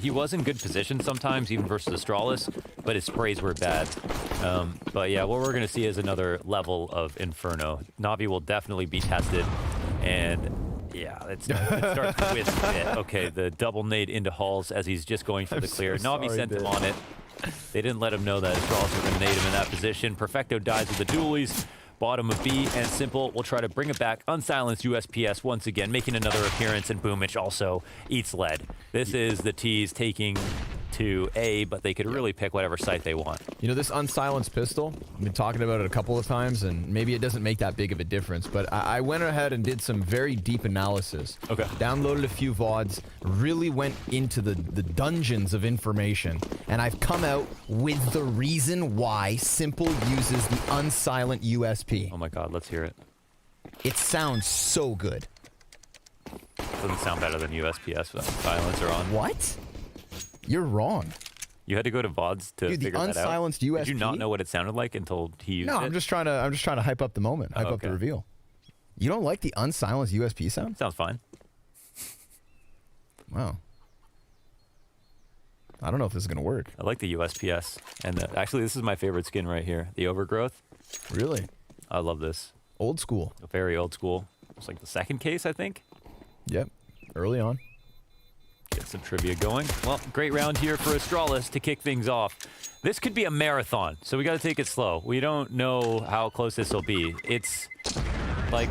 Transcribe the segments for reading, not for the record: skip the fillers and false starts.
he was in good position sometimes, even versus Astralis, but his sprays were bad. But yeah, what we're going to see is another level of Inferno. Navi will definitely be tested, and yeah, it starts with it. Okay, the double nade into Halls as he's just going for the clear. So Navi sent him on it. They didn't let him know that Astralis were going to nade him in that position. Perfecto dies with the dualies. Bottom of B, and Simple will try to bring it back. Unsilenced USPS once again, making another appearance, and Boomich also eats lead. This is the T's taking to A, but they could really pick whatever site they want. You know, this unsilenced pistol, I've been talking about it a couple of times, and maybe it doesn't make that big of a difference, but I went ahead and did some very deep analysis. Okay. Downloaded a few VODs, really went into the dungeons of information, and I've come out with the reason why Simple uses the unsilent USP. Oh my god, let's hear it. It sounds so good. Doesn't sound better than USPS with silencer on. What? You're wrong. You had to go to VODs to figure that out? Dude, the unsilenced USP? Did you not know what it sounded like until he used it? No, I'm just trying to hype up the moment, hype up the reveal. You don't like the unsilenced USP sound? Sounds fine. Wow. I don't know if this is gonna work. I like the USPS, and actually, this is my favorite skin right here. The Overgrowth. Really? I love this. Old school. Very old school. It's like the second case, I think. Yep. Early on. Get some trivia going. Well, great round here for Astralis to kick things off. This could be a marathon, so we got to take it slow. We don't know how close this will be. It's like,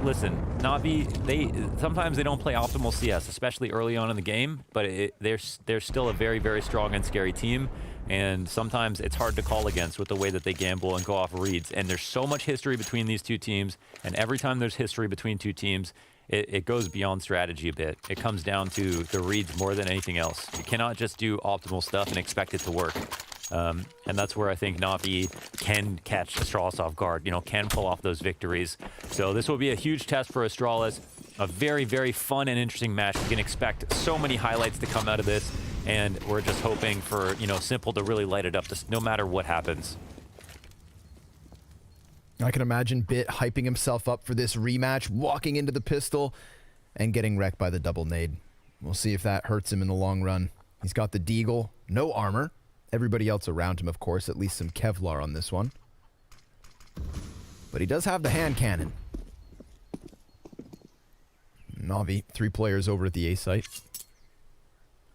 listen, Navi, sometimes they don't play optimal CS, especially early on in the game, but they're still a very, very strong and scary team, and sometimes it's hard to call against with the way that they gamble and go off reads. And there's so much history between these two teams, and every time there's history between two teams, it goes beyond strategy a bit. It comes down to the reads more than anything else. You cannot just do optimal stuff and expect it to work. And that's where I think Navi can catch Astralis off guard, can pull off those victories. So this will be a huge test for Astralis. A very, very fun and interesting match. We can expect so many highlights to come out of this, and we're just hoping for, Simple to really light it up no matter what happens. I can imagine Bit hyping himself up for this rematch, walking into the pistol, and getting wrecked by the double nade. We'll see if that hurts him in the long run. He's got the deagle, no armor. Everybody else around him, of course, at least some Kevlar on this one. But he does have the hand cannon. Navi, 3 players over at the A site.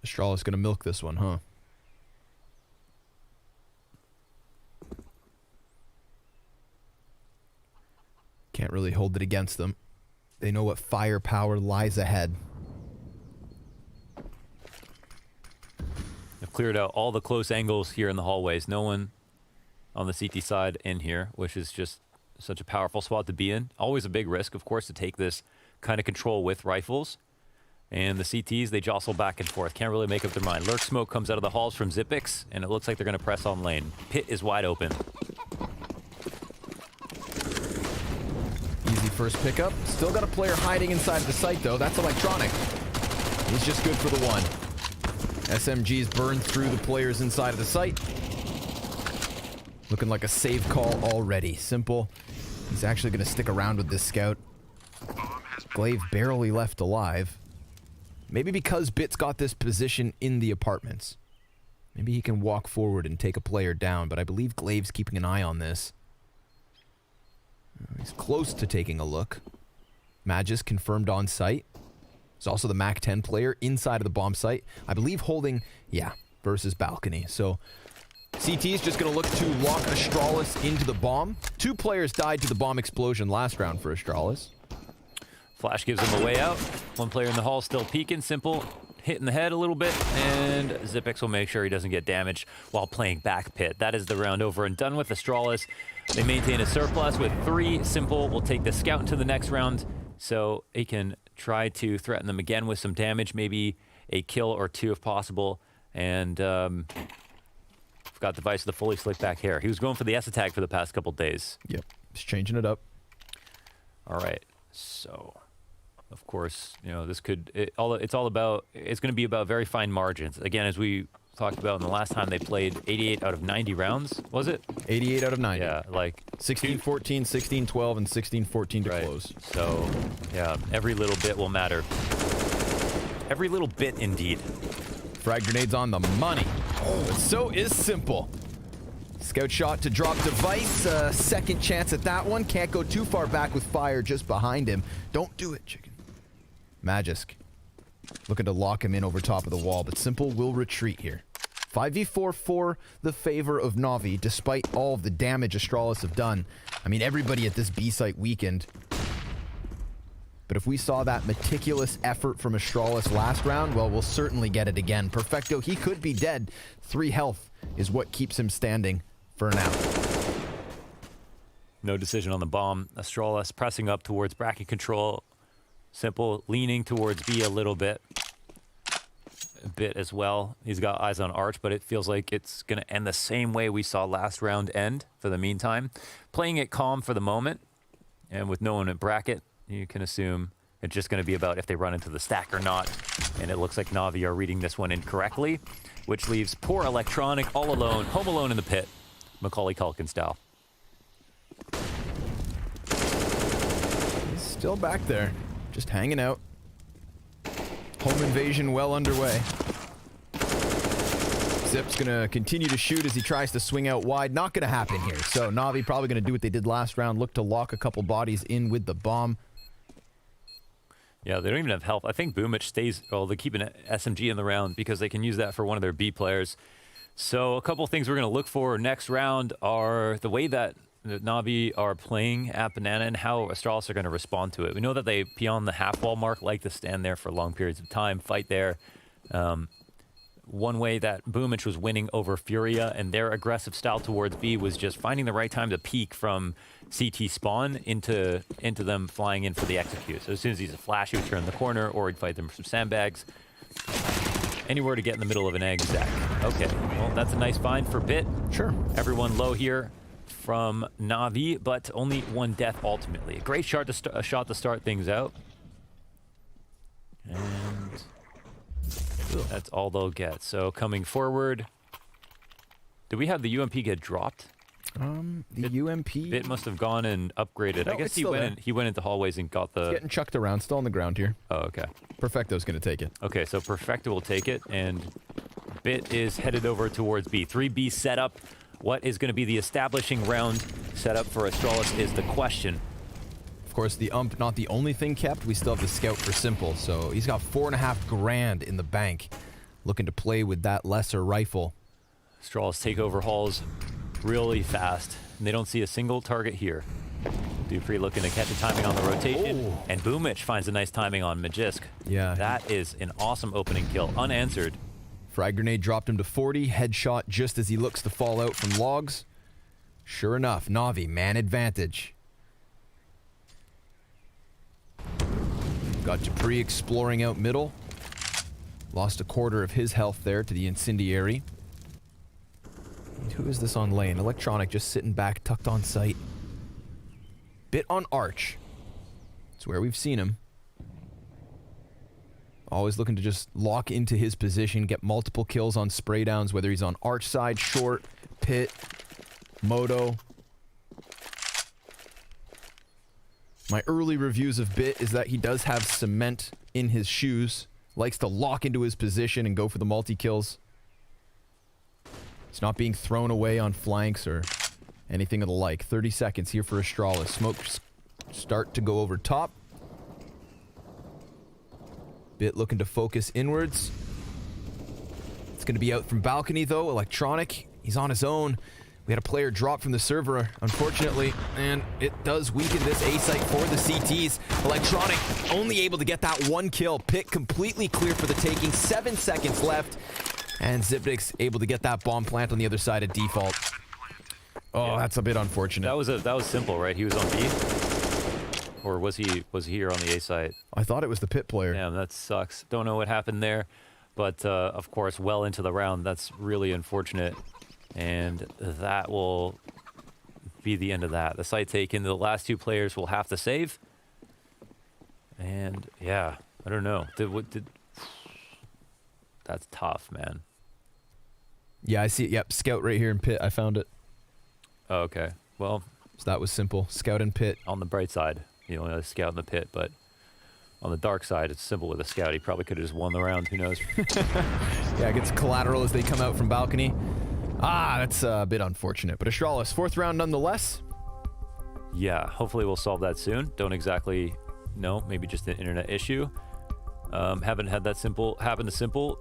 Astralis gonna milk this one, huh? Can't really hold it against them. They know what firepower lies ahead. I've cleared out all the close angles here in the hallways. No one on the CT side in here, which is just such a powerful spot to be in. Always a big risk, of course, to take this kind of control with rifles. And the CTs, they jostle back and forth. Can't really make up their mind. Lurk smoke comes out of the halls from zywoo, and it looks like they're going to press on lane. Pit is wide open. Easy first pickup. Still got a player hiding inside the site, though. That's electronic. He's just good for the one. SMGs burned through the players inside of the site. Looking like a save call already. Simple. He's actually going to stick around with this scout. Glaive barely left alive. Maybe because Bit's got this position in the apartments. Maybe he can walk forward and take a player down, but I believe Glaive's keeping an eye on this. He's close to taking a look. Magisk confirmed on site. There's also the Mac 10 player inside of the bomb site. I believe holding, versus balcony. So CT's just going to look to lock Astralis into the bomb. 2 players died to the bomb explosion last round for Astralis. Flash gives him a way out. 1 player in the hall still peeking. Simple hitting the head a little bit, and zywoo will make sure he doesn't get damaged while playing back pit. That is the round over and done with Astralis. They maintain a surplus with 3. Simple will take the scout into the next round, so he can try to threaten them again with some damage, maybe a kill or 2 if possible. And I've got Device with the fully slicked back hair. He was going for the S attack for the past couple days. Yep, just changing it up. All right, so of course, this could, it's going to be about very fine margins. Again, as we talked about in the last time they played, 88 out of 90 rounds, was it? 88 out of 90. Yeah, like 16-14, 16-12, and 16-14 to close. So, yeah, every little bit will matter. Every little bit, indeed. Frag grenades on the money. Oh, but so is Simple. Scout shot to drop device. Second chance at that one. Can't go too far back with fire just behind him. Don't do it, chicken. Magisk looking to lock him in over top of the wall, but Simple will retreat here. 5v4 for the favor of Navi, despite all of the damage Astralis have done. I mean, everybody at this B site weakened. But if we saw that meticulous effort from Astralis last round, well, we'll certainly get it again. Perfecto, he could be dead. 3 health is what keeps him standing for now. No decision on the bomb. Astralis pressing up towards bracket control. Simple leaning towards B a little bit. A bit as well. He's got eyes on Arch, but it feels like it's going to end the same way we saw last round end for the meantime. Playing it calm for the moment, and with no one at bracket, you can assume it's just going to be about if they run into the stack or not. And it looks like Navi are reading this one incorrectly, which leaves poor Electronic all alone, home alone in the pit, Macaulay Culkin style. He's still back there, just hanging out. Home invasion well underway. Zip's gonna continue to shoot as he tries to swing out wide. Not gonna happen here. So Navi probably gonna do what they did last round, look to lock a couple bodies in with the bomb. Yeah, they don't even have health. I think Boomich stays, well, they keep an SMG in the round because they can use that for one of their B players. So a couple things we're going to look for next round are the way that Navi are playing at Banana and how Astralis are going to respond to it. We know that they, beyond the half wall mark, like to stand there for long periods of time, fight there. One way that Boomich was winning over Furia and their aggressive style towards B was just finding the right time to peek from CT spawn into them flying in for the execute. So as soon as he's a flash, he would turn the corner or he'd fight them from sandbags. Anywhere to get in the middle of an egg stack. Okay, well, that's a nice find for Bit. Sure. Everyone low here from Navi, but only 1 death ultimately. A great shot to start things out. And that's all they'll get. So coming forward, do we have the UMP get dropped? The UMP Bit must have gone and upgraded. No, I guess he went into hallways and got the. It's getting chucked around, still on the ground here. Oh, okay. Perfecto's gonna take it. Okay, so Perfecto will take it, and Bit is headed over towards B. 3B setup. What is going to be the establishing round setup for Astralis is the question. Of course, the ump not the only thing kept. We still have the scout for Simple, so he's got 4.5 grand in the bank, looking to play with that lesser rifle. Astralis take over halls really fast, and they don't see a single target here. dupreeh looking to catch a timing on the rotation, and Boomich finds a nice timing on Magisk. Yeah. That is an awesome opening kill, unanswered. Frag grenade dropped him to 40, headshot just as he looks to fall out from logs. Sure enough, Navi, man advantage. Got dupreeh exploring out middle. Lost a quarter of his health there to the incendiary. And who is this on lane? Electronic just sitting back, tucked on sight. Bit on Arch. It's where we've seen him. Always looking to just lock into his position, get multiple kills on spray downs, whether he's on Arch side, short, pit, moto. My early reviews of Bit is that he does have cement in his shoes, likes to lock into his position and go for the multi-kills. It's not being thrown away on flanks or anything of the like. 30 seconds here for Astralis. Smoke start to go over top. Bit looking to focus inwards. It's going to be out from balcony, though. Electronic, he's on his own. We had a player drop from the server, unfortunately, and it does weaken this A site for the CTs. Electronic only able to get that 1 kill. Pit completely clear for the taking. 7 seconds left, and Zipnik's able to get that bomb plant on the other side of default. Oh, yeah. That's a bit unfortunate. That was Simple, right? He was on B? Or was he here on the A site? I thought it was the pit player. Damn, that sucks. Don't know what happened there. But, of course, well into the round. That's really unfortunate. And that will be the end of that. The site taken. The last 2 players will have to save. And, yeah, I don't know. That's tough, man. Yeah, I see it. Yep, scout right here in pit. I found it. Oh, okay. Well, so that was simple. Scout in pit. On the bright side, you know, a scout in the pit, but on the dark side, it's simple with a scout. He probably could have just won the round. Who knows? Yeah, gets collateral as they come out from balcony. Ah, that's a bit unfortunate. But Astralis, 4th round nonetheless. Yeah, hopefully we'll solve that soon. Don't exactly know. Maybe just an internet issue. Haven't had that happen to simple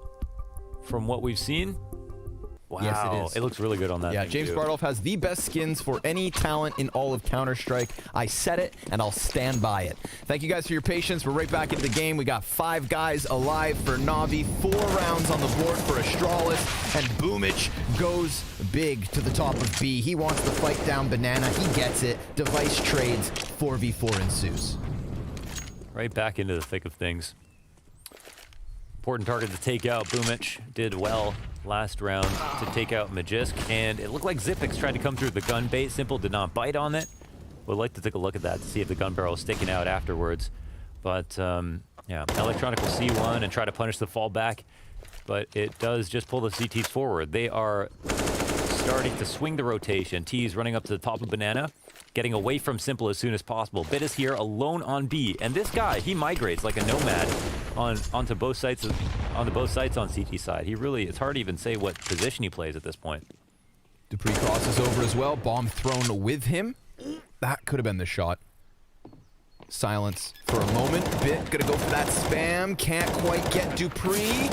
from what we've seen. Wow, Yes, it is. It looks really good on that. Yeah, thing James too. Bardolph has the best skins for any talent in all of Counter-Strike. I said it, and I'll stand by it. Thank you guys for your patience. We're right back into the game. We got 5 guys alive for Navi, 4 rounds on the board for Astralis, and Boomich goes big to the top of B. He wants to fight down Banana. He gets it. Device trades. 4v4 ensues. Right back into the thick of things. Important target to take out. Boomich did well last round to take out Magisk, and it looked like zywoo tried to come through the gun bait. Simple did not bite on it. Would like to take a look at that to see if the gun barrel is sticking out afterwards. But yeah, Electronic will see one and try to punish the fallback, but it does just pull the CTs forward. They are starting to swing the rotation. T's running up to the top of Banana, getting away from Simple as soon as possible. Bit is here alone on B, and this guy, he migrates like a nomad onto both sides on CT side. He really, it's hard to even say what position he plays at this point. dupreeh crosses over as well. Bomb thrown with him. That could have been the shot. Silence for a moment. Bit gonna go for that spam. Can't quite get dupreeh.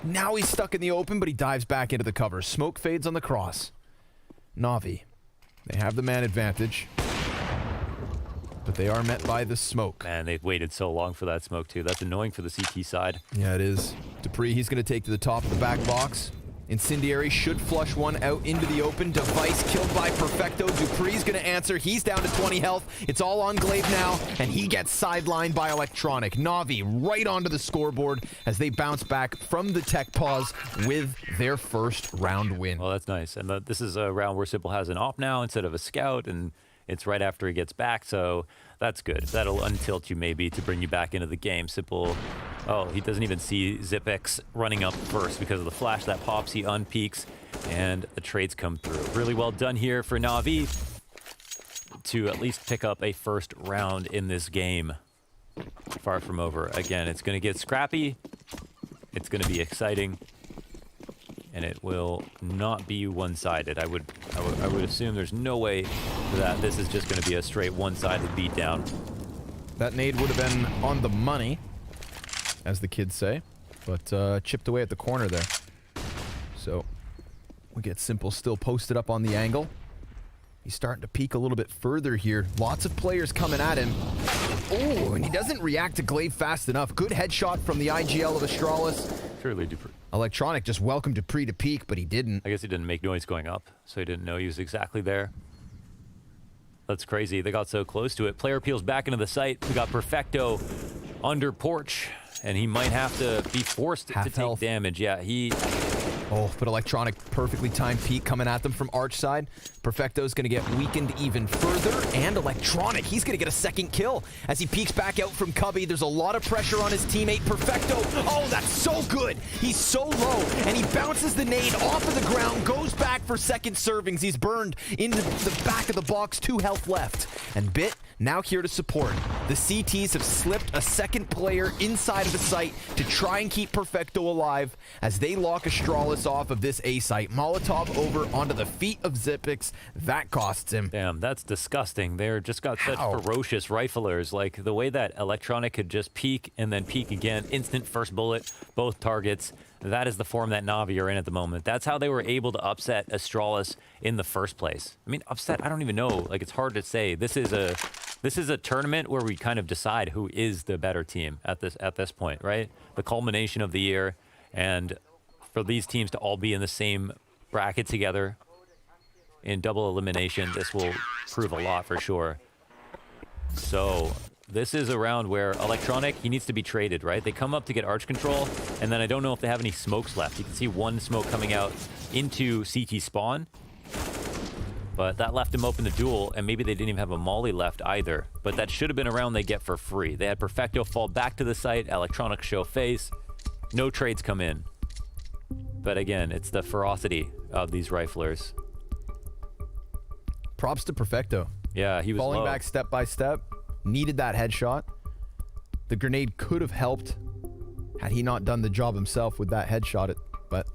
Now he's stuck in the open, but he dives back into the cover. Smoke fades on the cross. Navi, they have the man advantage, but they are met by the smoke. Man, they've waited so long for that smoke too. That's annoying for the CT side. Yeah, it is. dupreeh, he's going to take to the top of the back box. Incendiary should flush one out into the open. Device killed by Perfecto. dupreeh's going to answer. He's down to 20 health. It's all on Glaive now, and he gets sidelined by Electronic. Navi right onto the scoreboard as they bounce back from the tech pause with their first round win. Well, that's nice. And this is a round where Simple has an op now instead of a scout, and it's right after he gets back, so that's good. That'll untilt you maybe to bring you back into the game. Simple, oh, he doesn't even see zywoo running up first because of the flash that pops. He unpeaks, and the trades come through. Really well done here for Navi to at least pick up a first round in this game. Far from over. Again, it's going to get scrappy. It's going to be exciting. And it will not be one-sided. I would assume there's no way that this is just going to be a straight one-sided beatdown. That nade would have been on the money, as the kids say, but chipped away at the corner there. So we get Simple still posted up on the angle. He's starting to peek a little bit further here. Lots of players coming at him. Oh, and he doesn't react to Glaive fast enough. Good headshot from the IGL of Astralis. Surely dupreeh. Electronic just welcomed dupreeh to peek, but he didn't. I guess he didn't make noise going up, so he didn't know he was exactly there. That's crazy. They got so close to it. Player peels back into the site. We got Perfecto under porch, and he might have to be forced to take damage. Yeah, he... Oh, but Electronic perfectly timed peek coming at them from arch side. Perfecto's going to get weakened even further, and Electronic, he's going to get a second kill as he peeks back out from Cubby. There's a lot of pressure on his teammate, Perfecto. Oh, that's so good. He's so low, and he bounces the nade off of the ground, goes back for second servings. He's burned into the back of the box, 2 health left. And Bit, now here to support. The CTs have slipped a second player inside of the site to try and keep Perfecto alive as they lock Astralis off of this A site. Molotov over onto the feet of zywoo. That costs him. Damn, that's disgusting. They're just got such ferocious riflers. Like the way that Electronic could just peek and then peek again. Instant first bullet, both targets. That is the form that Navi are in at the moment. That's how they were able to upset Astralis in the first place. I mean, upset, I don't even know. Like, it's hard to say. This is a tournament where we kind of decide who is the better team at this point, right? The culmination of the year, and for these teams to all be in the same bracket together in double elimination, this will prove a lot for sure. So this is a round where Electronic, he needs to be traded, right? They come up to get arch control, and then I don't know if they have any smokes left. You can see one smoke coming out into CT spawn, but that left him open to duel, and maybe they didn't even have a molly left either. But that should have been a round they get for free. They had Perfecto fall back to the site, Electronic show face, no trades come in. But again, it's the ferocity of these riflers. Props to Perfecto. Yeah, he was falling low. back step by step. Needed that headshot. The grenade could have helped had he not done the job himself with that headshot. but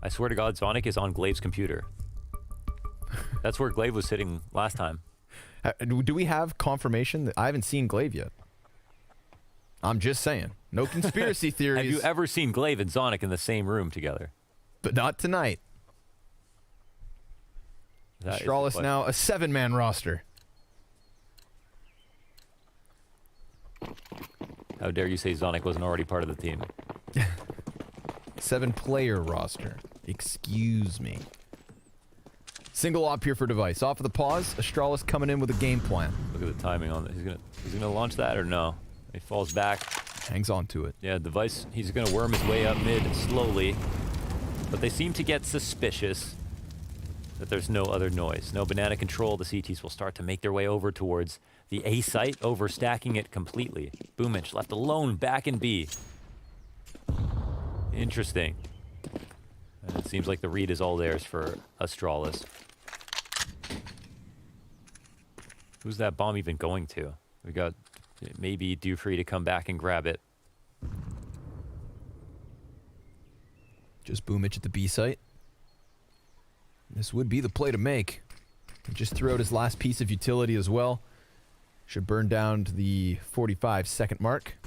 I swear to God, Zonic is on Glaive's computer. That's where Glaive was sitting last time. do we have confirmation? I haven't seen Glaive yet. I'm just saying. No conspiracy theories. Have you ever seen Glaive and Zonic in the same room together? But not tonight. Astralis now a 7-man roster. How dare you say Zonic wasn't already part of the team? 7-player roster. Excuse me. Single op here for device. Off of the pause. Astralis coming in with a game plan. Look at the timing on that. He's gonna launch that or no? He falls back. Hangs on to it. Yeah, device. He's gonna worm his way up mid slowly, but they seem to get suspicious that there's no other noise. No banana control. The CTs will start to make their way over towards the A site, overstacking it completely. Boomich left alone back in B. Interesting. And it seems like the read is all theirs for Astralis. Who's that bomb even going to? We got maybe dupreeh to come back and grab it. Just Boomich at the B site. This would be the play to make. He just threw out his last piece of utility as well. Should burn down to the 45-second mark.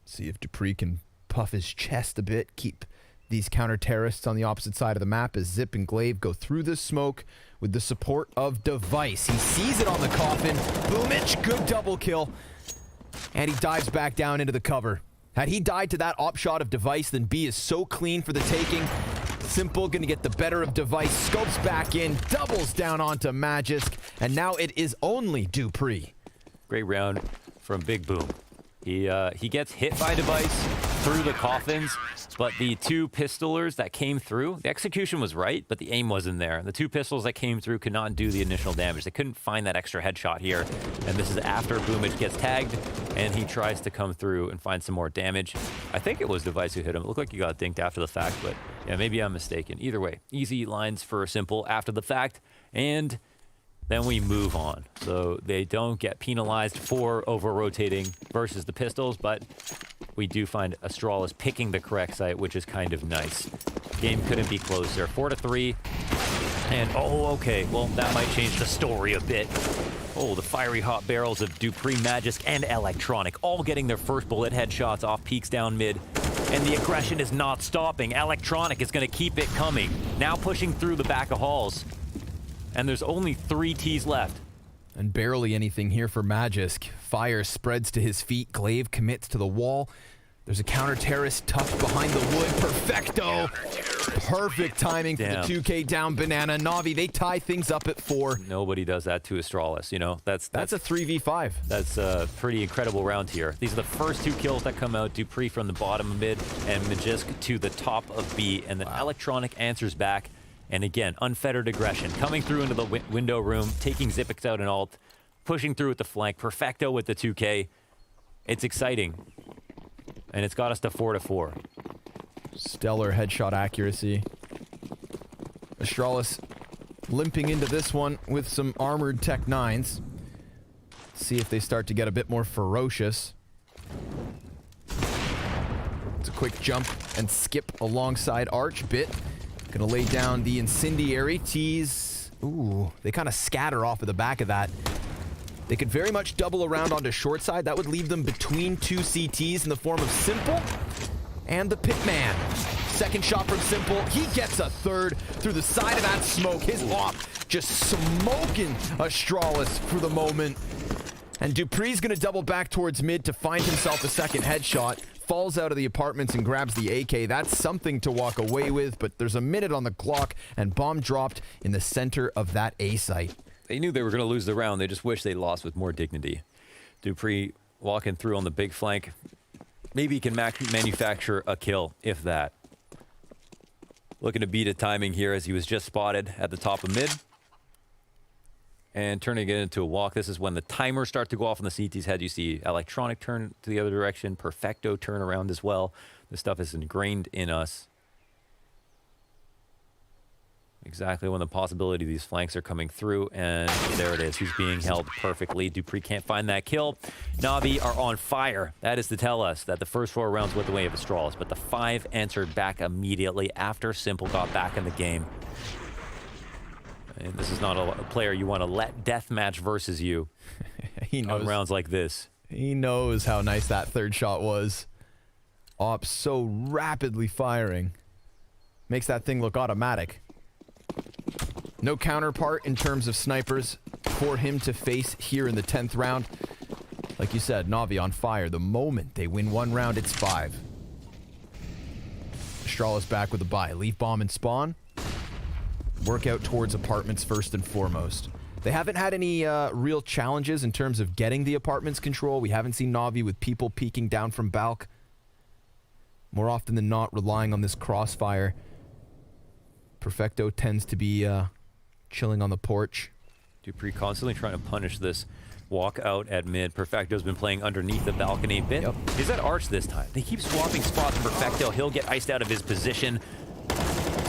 See if dupreeh can puff his chest a bit, keep these counter-terrorists on the opposite side of the map as Zip and Glaive go through the smoke with the support of Device. He sees it on the coffin. Boomich, good double kill. And he dives back down into the cover. Had he died to that op shot of Device, then B is so clean for the taking. Simple gonna get the better of Device. Scopes back in, doubles down onto Magisk, and now it is only dupreeh. Great round from Big Boom. He gets hit by Device through the coffins, but the two pistolers that came through, the execution was right, but the aim wasn't there. The two pistols that came through could not do the initial damage. They couldn't find that extra headshot here, and this is after Boomich gets tagged, and he tries to come through and find some more damage. I think it was Device who hit him. It looked like he got dinked after the fact, but yeah, maybe I'm mistaken. Either way, easy lines for Simple after the fact, and then we move on. So they don't get penalized for over-rotating versus the pistols, but we do find Astralis picking the correct site, which is kind of nice. Game couldn't be closer. 4-3. And, oh, okay. Well, that might change the story a bit. Oh, the fiery hot barrels of dupreeh, Magisk, and Electronic all getting their first bullet headshots off peaks down mid. And the aggression is not stopping. Electronic is going to keep it coming. Now pushing through the back of halls. And there's only 3 Ts left. And barely anything here for Magisk. Fire spreads to his feet. Glaive commits to the wall. There's a counter-terrorist tucked behind the wood. Perfecto! Perfect timing for the 2K down banana. Navi, they tie things up at 4. Nobody does that to Astralis, you know. That's a 3v5. That's a pretty incredible round here. These are the first 2 kills that come out. dupreeh from the bottom of mid and Magisk to the top of B. And then Electronic answers back. And again, unfettered aggression. Coming through into the window room, taking jaCkz out and ult, pushing through with the flank. Perfecto with the 2K. It's exciting. And it's got us to 4-4. Stellar headshot accuracy. Astralis limping into this one with some armored Tech 9s. See if they start to get a bit more ferocious. It's a quick jump and skip alongside Arch. Bit gonna lay down the incendiary. Tease. Ooh, they kind of scatter off of the back of that. They could very much double around onto short side. That would leave them between 2 CTs in the form of Simple and the Pitman. Second shot from Simple. He gets a third through the side of that smoke. His op just smoking Astralis for the moment. And dupreeh's gonna double back towards mid to find himself a second headshot. Falls out of the apartments and grabs the AK. That's something to walk away with, but there's a minute on the clock and bomb dropped in the center of that A site. They knew they were going to lose the round. They just wish they lost with more dignity. dupreeh walking through on the big flank. Maybe he can manufacture a kill, if that. Looking to beat a timing here as he was just spotted at the top of mid. And turning it into a walk. This is when the timers start to go off on the CT's head. You see Electronic turn to the other direction. Perfecto turn around as well. This stuff is ingrained in us. exactly when the possibility these flanks are coming through, and there it is. He's being held perfectly. dupreeh can't find that kill. Na'Vi are on fire. That is to tell us that the first 4 rounds went the way of Astralis, but the 5 answered back immediately after Simple got back in the game. And this is not a player you want to let deathmatch versus you He knows. on rounds like this. He knows how nice that third shot was. Ops so rapidly firing. Makes that thing look automatic. No counterpart in terms of snipers for him to face here in the 10th round. Like you said, Na'Vi on fire. The moment they win 1 round, it's 5. Astralis back with a buy. Leave bomb and spawn. Work out towards apartments first and foremost. They haven't had any real challenges in terms of getting the apartments control. We haven't seen Na'Vi with people peeking down from Balk. More often than not, relying on this crossfire. Perfecto tends to be chilling on the porch. dupreeh constantly trying to punish this walk out at mid. Perfecto's been playing underneath the balcony a bit. Yep. He's at arch this time. They keep swapping spots. Perfecto, he'll get iced out of his position.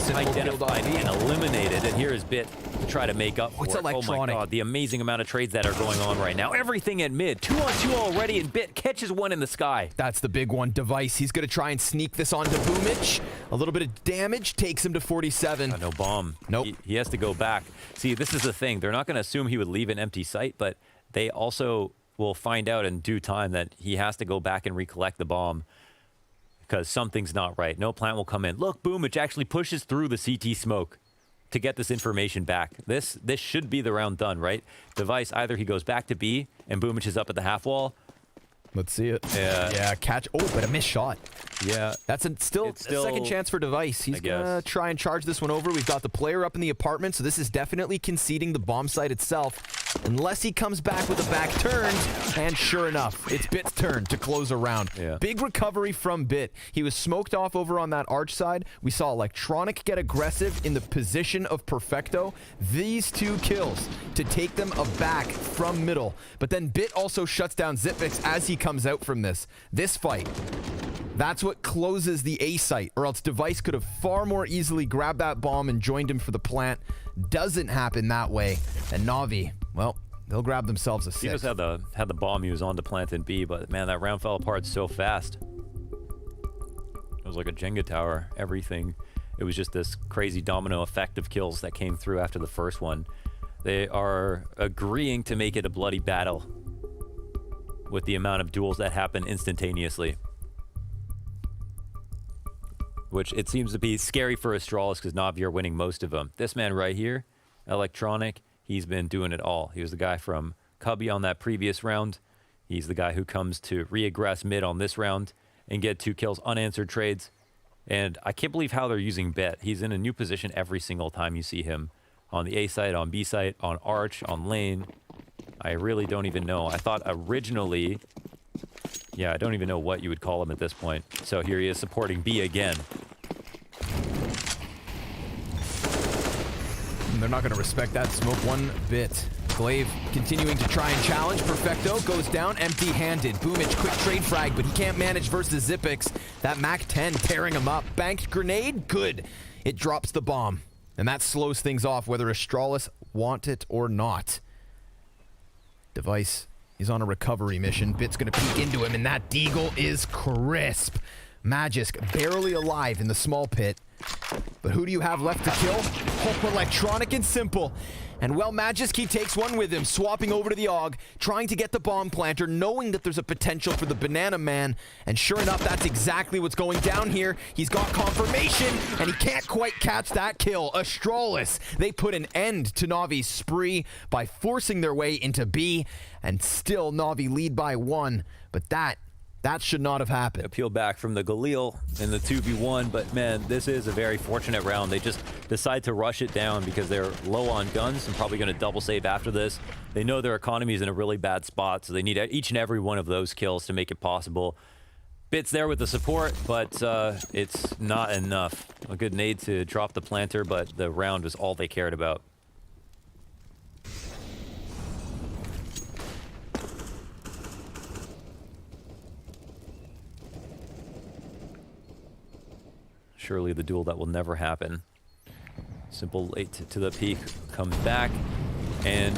Identified and eliminated, and here is Bit to try to make up for It's it. Oh my god, the amazing amount of trades that are going on right now. Everything at mid. 2-on-2 already, and Bit catches one in the sky. That's the big one. Device. He's going to try and sneak this onto Boomich. A little bit of damage takes him to 47. No bomb. Nope. He has to go back. See, this is the thing. They're not going to assume he would leave an empty site, but they also will find out in due time that he has to go back and recollect the bomb. Because something's not right. No plant will come in. Look, Boomich actually pushes through the CT smoke to get this information back. This should be the round done, right? Device, either he goes back to B and Boomich is up at the half wall. Let's see it. Yeah. Yeah, catch. Oh, but a missed shot. Yeah. That's still a second chance for Device. He's going to try and charge this one over. We've got the player up in the apartment, so this is definitely conceding the bomb site itself. Unless he comes back with a back turn. And sure enough, it's Bit's turn to close a round. Yeah. Big recovery from Bit. He was smoked off over on that arch side. We saw Electronic get aggressive in the position of Perfecto. These 2 kills to take them aback from middle. But then Bit also shuts down zywoo as he comes out from this. This fight, that's what closes the A site, or else Device could have far more easily grabbed that bomb and joined him for the plant. Doesn't happen that way. And Na'Vi, well, they'll grab themselves a 6. He just had the bomb he was on to plant in B, but man, that round fell apart so fast. It was like a Jenga tower. Everything. It was just this crazy domino effect of kills that came through after the first one. They are agreeing to make it a bloody battle with the amount of duels that happen instantaneously. Which it seems to be scary for Astralis because Na'Vi are winning most of them. This man right here, Electronic, he's been doing it all. He was the guy from Cubby on that previous round. He's the guy who comes to re-aggress mid on this round and get 2 kills, unanswered trades. And I can't believe how they're using Bet. He's in a new position every single time you see him. On the A site, on B site, on arch, on lane. I really don't even know. I thought originally... Yeah, I don't even know what you would call him at this point. So here he is supporting B again. They're not going to respect that smoke one bit. Glaive continuing to try and challenge. Perfecto goes down empty-handed. Boomich, quick trade frag, but he can't manage versus zywoo. That MAC-10 tearing him up. Banked grenade, good. It drops the bomb. And that slows things off, whether Astralis want it or not. Device is on a recovery mission. Bit's going to peek into him, and that deagle is crisp. Magisk barely alive in the small pit. But who do you have left to kill? Oh, Electronic and Simple. And well, Magisk, he takes one with him, swapping over to the AUG, trying to get the bomb planter, knowing that there's a potential for the Banana Man. And sure enough, that's exactly what's going down here. He's got confirmation, and he can't quite catch that kill. Astralis, they put an end to Na'Vi's spree by forcing their way into B, and still Na'Vi lead by 1. But that should not have happened. Appeal back from the Galil in the 2v1, but man, this is a very fortunate round. They just decide to rush it down because they're low on guns and probably going to double save after this. They know their economy is in a really bad spot, so they need each and every one of those kills to make it possible. Bit's there with the support, but it's not enough. A good nade to drop the planter, but the round was all they cared about. Surely the duel that will never happen. Simple late to the peak, comes back, and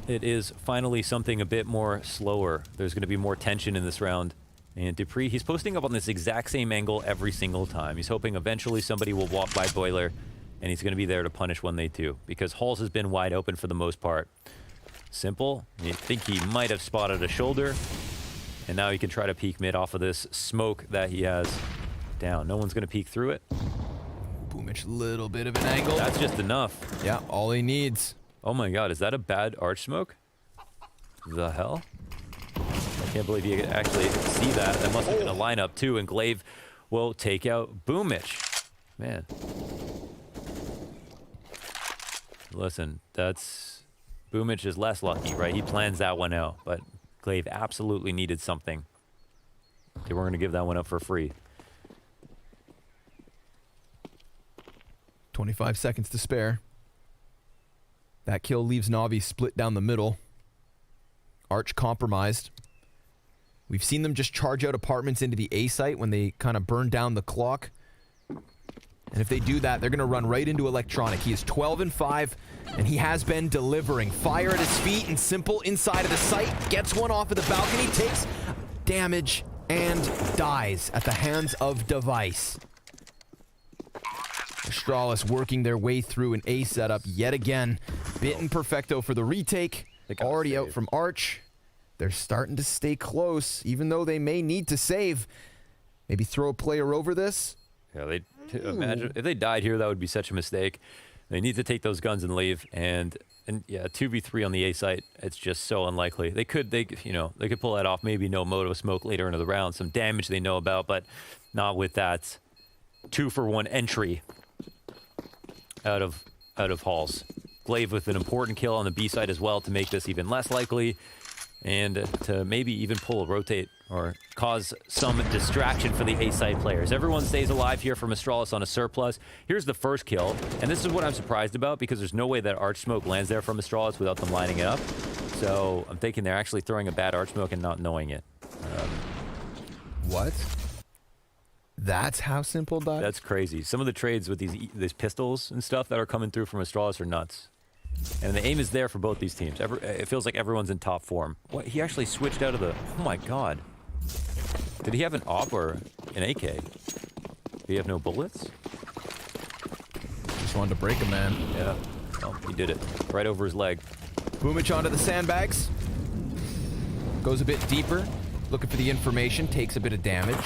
it is finally something a bit more slower. There's going to be more tension in this round. And dupreeh, he's posting up on this exact same angle every single time. He's hoping eventually somebody will walk by boiler, and he's going to be there to punish when they do, because Halls has been wide open for the most part. Simple, you think he might have spotted a shoulder, and now he can try to peek mid off of this smoke that he has down. No one's going to peek through it. boomich, little bit of an angle. That's just enough. Yeah, all he needs. Oh my god, is that a bad arch smoke? The hell? I can't believe you could actually see that. That must have been a lineup too, and glaive will take out boomich. Man. Listen, that's... boomich is less lucky, right? He plans that one out, but glaive absolutely needed something. They weren't going to give that one up for free. 25 seconds to spare. That kill leaves Navi split down the middle. Arch compromised. We've seen them just charge out apartments into the A site when they kind of burn down the clock. And if they do that, they're going to run right into electronic. He is 12-5, and he has been delivering. Fire at his feet and simple inside of the site. Gets one off of the balcony, takes damage, and dies at the hands of Device. Astralis working their way through an A setup yet again. Bitten perfecto for the retake. Already out from Arch. They're starting to stay close, even though they may need to save. Maybe throw a player over this. Yeah, they imagine if they died here, that would be such a mistake. They need to take those guns and leave. And yeah, 2v3 on the A site. It's just so unlikely. They could pull that off. Maybe no moto smoke later into the round. Some damage they know about, but not with that 2-for-1 entry out of Halls. Glaive with an important kill on the B side as well to make this even less likely, and to maybe even pull a rotate or cause some distraction for the A side players. Everyone stays alive here from Astralis on a surplus. Here's the first kill, and this is what I'm surprised about, because there's no way that arch smoke lands there from Astralis without them lining it up. So I'm thinking they're actually throwing a bad arch smoke and not knowing it. What? That's how simple died? That's crazy. Some of the trades with these pistols and stuff that are coming through from Astralis are nuts. And the aim is there for both these teams. It feels like everyone's in top form. What? He actually switched out of the... Oh my god. Did he have an AWP or an AK? Did he have no bullets? Just wanted to break him, man. Yeah. Well, he did it. Right over his leg. boomich onto the sandbags. Goes a bit deeper. Looking for the information. Takes a bit of damage.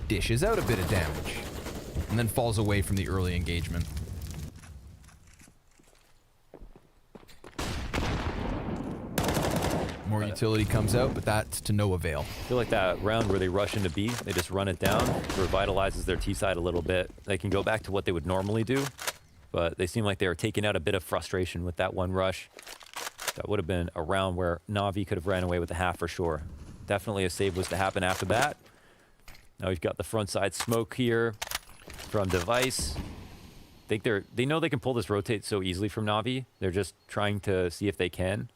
Dishes out a bit of damage. And then falls away from the early engagement. More utility comes out, but that's to no avail. I feel like that round where they rush into B, they just run it down, revitalizes their T side a little bit. They can go back to what they would normally do, but they seem like they were taking out a bit of frustration with that one rush. That would have been a round where Navi could have ran away with a half for sure. Definitely a save was to happen after that. Now we've got the front side smoke here from Device. I think they know they can pull this rotate so easily from Navi. They're just trying to see if they can.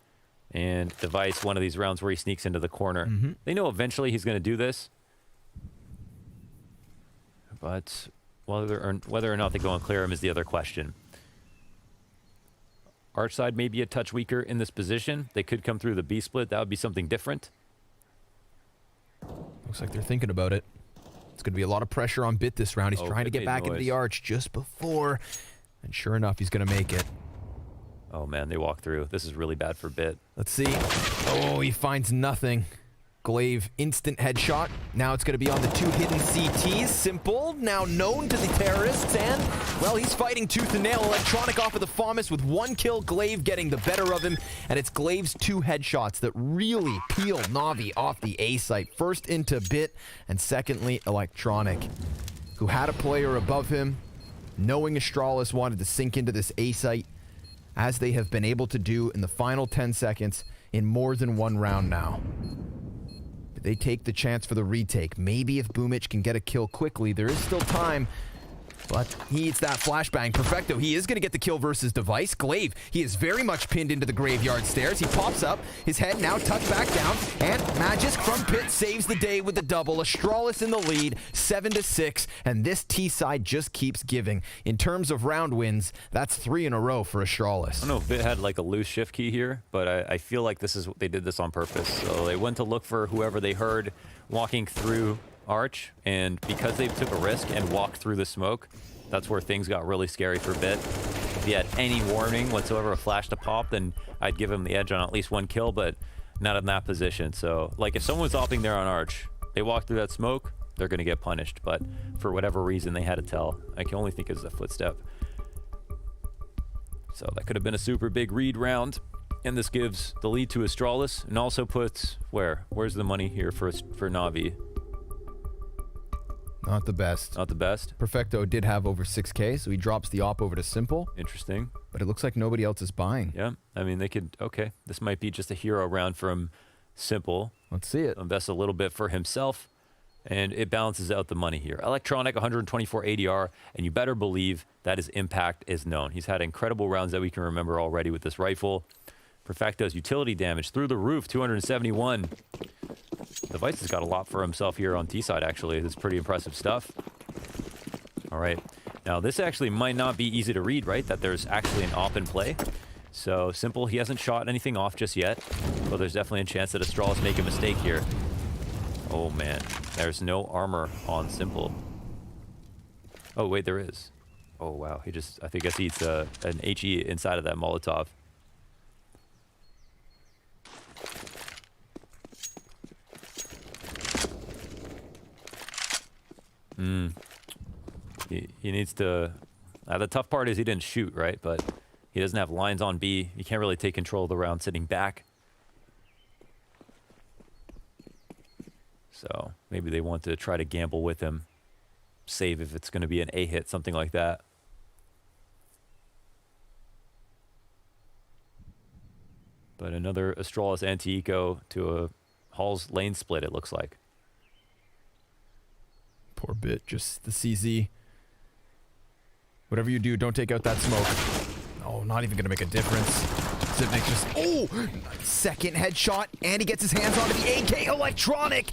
And Device, one of these rounds where he sneaks into the corner. They know eventually he's going to do this. But whether or not they go and clear him is the other question. Arch side may be a touch weaker in this position. They could come through the B split. That would be something different. Looks like they're thinking about it. It's going to be a lot of pressure on Bit this round. He's trying to get back into the arch just before. And sure enough, he's going to make it. Oh man, they walk through. This is really bad for Bit. Let's see. Oh, he finds nothing. Glaive, instant headshot. Now it's going to be on the two hidden CTs. Simple, now known to the terrorists. And, well, he's fighting tooth and nail. Electronic off of the FAMAS with one kill. Glaive getting the better of him. And it's Glaive's two headshots that really peel Navi off the A site. First into Bit, and secondly, Electronic, who had a player above him, knowing Astralis wanted to sink into this A site, as they have been able to do in the final 10 seconds in more than one round now. They take the chance for the retake. Maybe if boomich can get a kill quickly, there is still time. But he eats that flashbang. Perfecto, he is going to get the kill versus Device. Glaive, he is very much pinned into the graveyard stairs. He pops up, his head now tucked back down, and Magisk from pit saves the day with the double. Astralis in the lead, 7-6, and this T side just keeps giving. In terms of round wins, that's 3 in a row for Astralis. I don't know if it had like a loose shift key here, but I feel like they did this on purpose. So they went to look for whoever they heard walking through Arch, and because they took a risk and walked through the smoke, that's where things got really scary for a bit. If he had any warning whatsoever, a flash to pop, then I'd give him the edge on at least 1 kill, but not in that position. So, like, if someone was opting there on Arch, they walk through that smoke, they're going to get punished. But for whatever reason, they had to tell. I can only think it's a footstep. So that could have been a super big read round. And this gives the lead to Astralis, and also puts, where's the money here for Navi? Not the best. Not the best. Perfecto did have over 6K, so he drops the op over to Simple. Interesting. But it looks like nobody else is buying. Yeah, I mean, they could, okay, this might be just a hero round from Simple. Let's see it. Invest a little bit for himself, and it balances out the money here. Electronic, 124 ADR, and you better believe that his impact is known. He's had incredible rounds that we can remember already with this rifle. Perfecto's utility damage through the roof, 271. Device has got a lot for himself here on T-side, actually. It's pretty impressive stuff. All right. Now, this actually might not be easy to read, right? That there's actually an op in play. So, Simple, he hasn't shot anything off just yet. But there's definitely a chance that Astralis make a mistake here. Oh, man. There's no armor on Simple. Oh, wait, there is. Oh, wow. He just, I think he eats an HE inside of that Molotov. He needs to... the tough part is he didn't shoot, right? But he doesn't have lines on B. You can't really take control of the round sitting back. So maybe they want to try to gamble with him. Save if it's going to be an A hit, something like that. But another Astralis anti-eco to a Hall's lane split, it looks like. Poor bit, just the CZ. Whatever you do, don't take out that smoke. Oh, not even gonna make a difference. zywoo just, oh! Second headshot, and he gets his hands onto the AK. Electronic!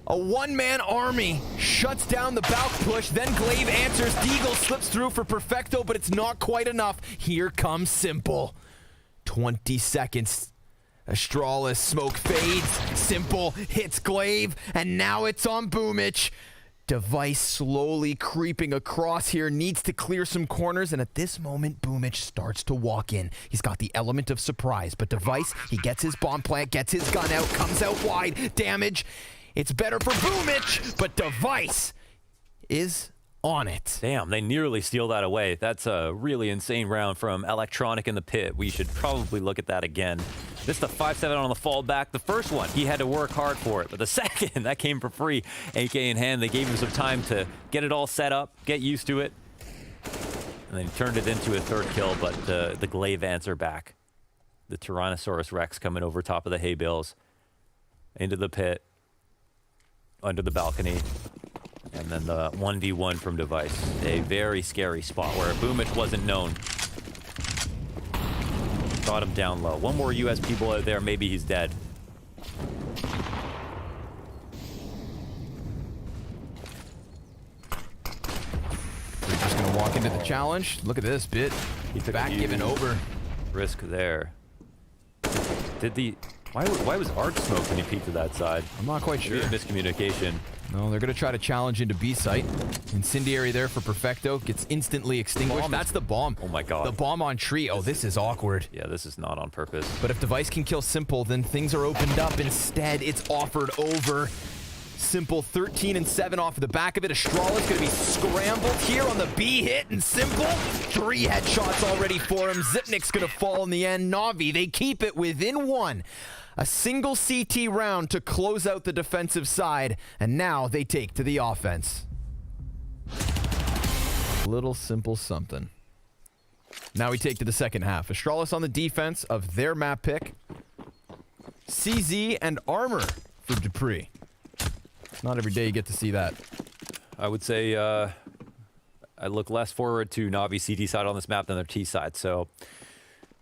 A one-man army shuts down the Balk push, then Glaive answers. Deagle slips through for Perfecto, but it's not quite enough. Here comes Simple. 20 seconds. Astralis smoke fades. Simple hits Glaive, and now it's on Boomich. Device slowly creeping across here, needs to clear some corners, and at this moment, Boomich starts to walk in. He's got the element of surprise, but Device, he gets his bomb plant, gets his gun out, comes out wide. Damage. It's better for Boomich, but Device is on it. Damn, they nearly steal that away. That's a really insane round from Electronic in the pit. We should probably look at that again. This is the 5-7 on the fallback. The first one, he had to work hard for it. But the second, that came for free. AK in hand, they gave him some time to get it all set up, get used to it. And then he turned it into a third kill, but the Glaive answer back. The Tyrannosaurus Rex coming over top of the hay bales. Into the pit. Under the balcony. And then the 1v1 from Device. A very scary spot where Boomich wasn't known. Got him down low. One more USP bullet there, maybe he's dead. We're just gonna walk into the challenge. Look at this bit. He took back giving over. Risk there. Did the... Why was Arch smoke when he peeked to that side? I'm not quite sure. Miscommunication. No, they're going to try to challenge into B site. Incendiary there for Perfecto. Gets instantly extinguished. That's the bomb. Oh my god. The bomb on tree. Oh, this is awkward. Yeah, this is not on purpose. But if Device can kill Simple, then things are opened up. Instead, it's offered over. Simple 13 and 7 off of the back of it. Astralis going to be scrambled here on the B hit, and Simple 3 headshots already for him. zywoo's going to fall in the end. Navi, they keep it within 1. A single CT round to close out the defensive side, and now they take to the offense. Little simple something. Now we take to the second half. Astralis on the defense of their map pick. CZ and Armor for dupreeh. Not every day you get to see that. I would say I look less forward to Navi CT side on this map than their T side, so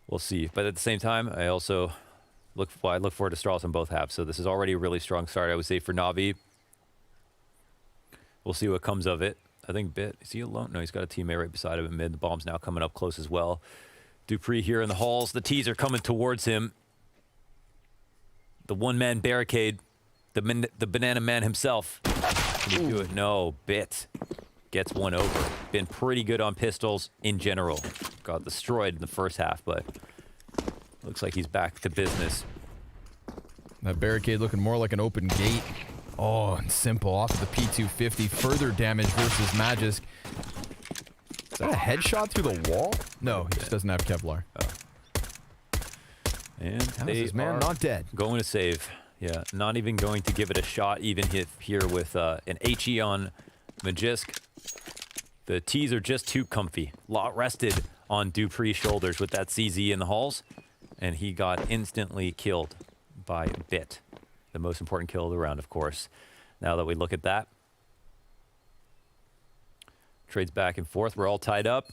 we'll see. But at the same time, I also look forward to Astralis on both halves. So this is already a really strong start, I would say, for Navi. We'll see what comes of it. I think Bit, is he alone? No, he's got a teammate right beside him in mid. The bomb's now coming up close as well. Dupreeh here in the halls. The T's are coming towards him. The one-man barricade. The banana man himself. Can he do it? No. Bit gets one over. Been pretty good on pistols in general. Got destroyed in the first half, but looks like he's back to business. That barricade looking more like an open gate. Oh, and Simple off of the P250. Further damage versus Magisk. Is that a headshot through the wall? No, he just doesn't have Kevlar. Oh. And this man not dead. Going to save. Yeah, not even going to give it a shot, even here with an HE on Magisk. The T's are just too comfy. Lot rested on Dupreeh's shoulders with that CZ in the halls, and he got instantly killed by Bit. The most important kill of the round, of course. Now that we look at that. Trades back and forth. We're all tied up.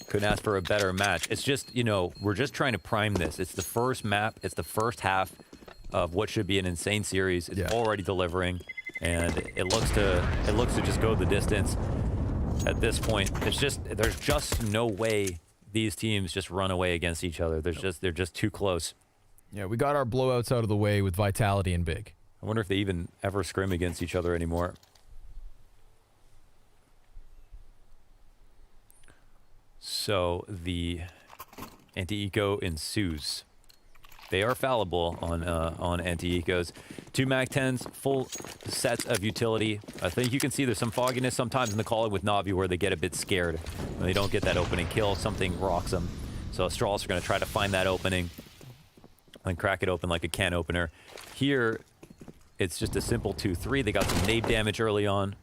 Couldn't ask for a better match. It's just, you know, we're just trying to prime this. It's the first map. It's the first half of what should be an insane series. It's already delivering, and it looks to just go the distance. At this point, there's just no way these teams just run away against each other. They're just too close. Yeah, we got our blowouts out of the way with Vitality and Big. I wonder if they even ever scrim against each other anymore. So the anti-eco ensues. They are fallible on anti-ecos. 2 MAC-10s, full sets of utility. I think you can see there's some fogginess sometimes in the calling with Navi where they get a bit scared. When they don't get that opening kill, something rocks them. So Astralis are going to try to find that opening and crack it open like a can opener. Here, it's just a simple 2-3. They got some nade damage early on.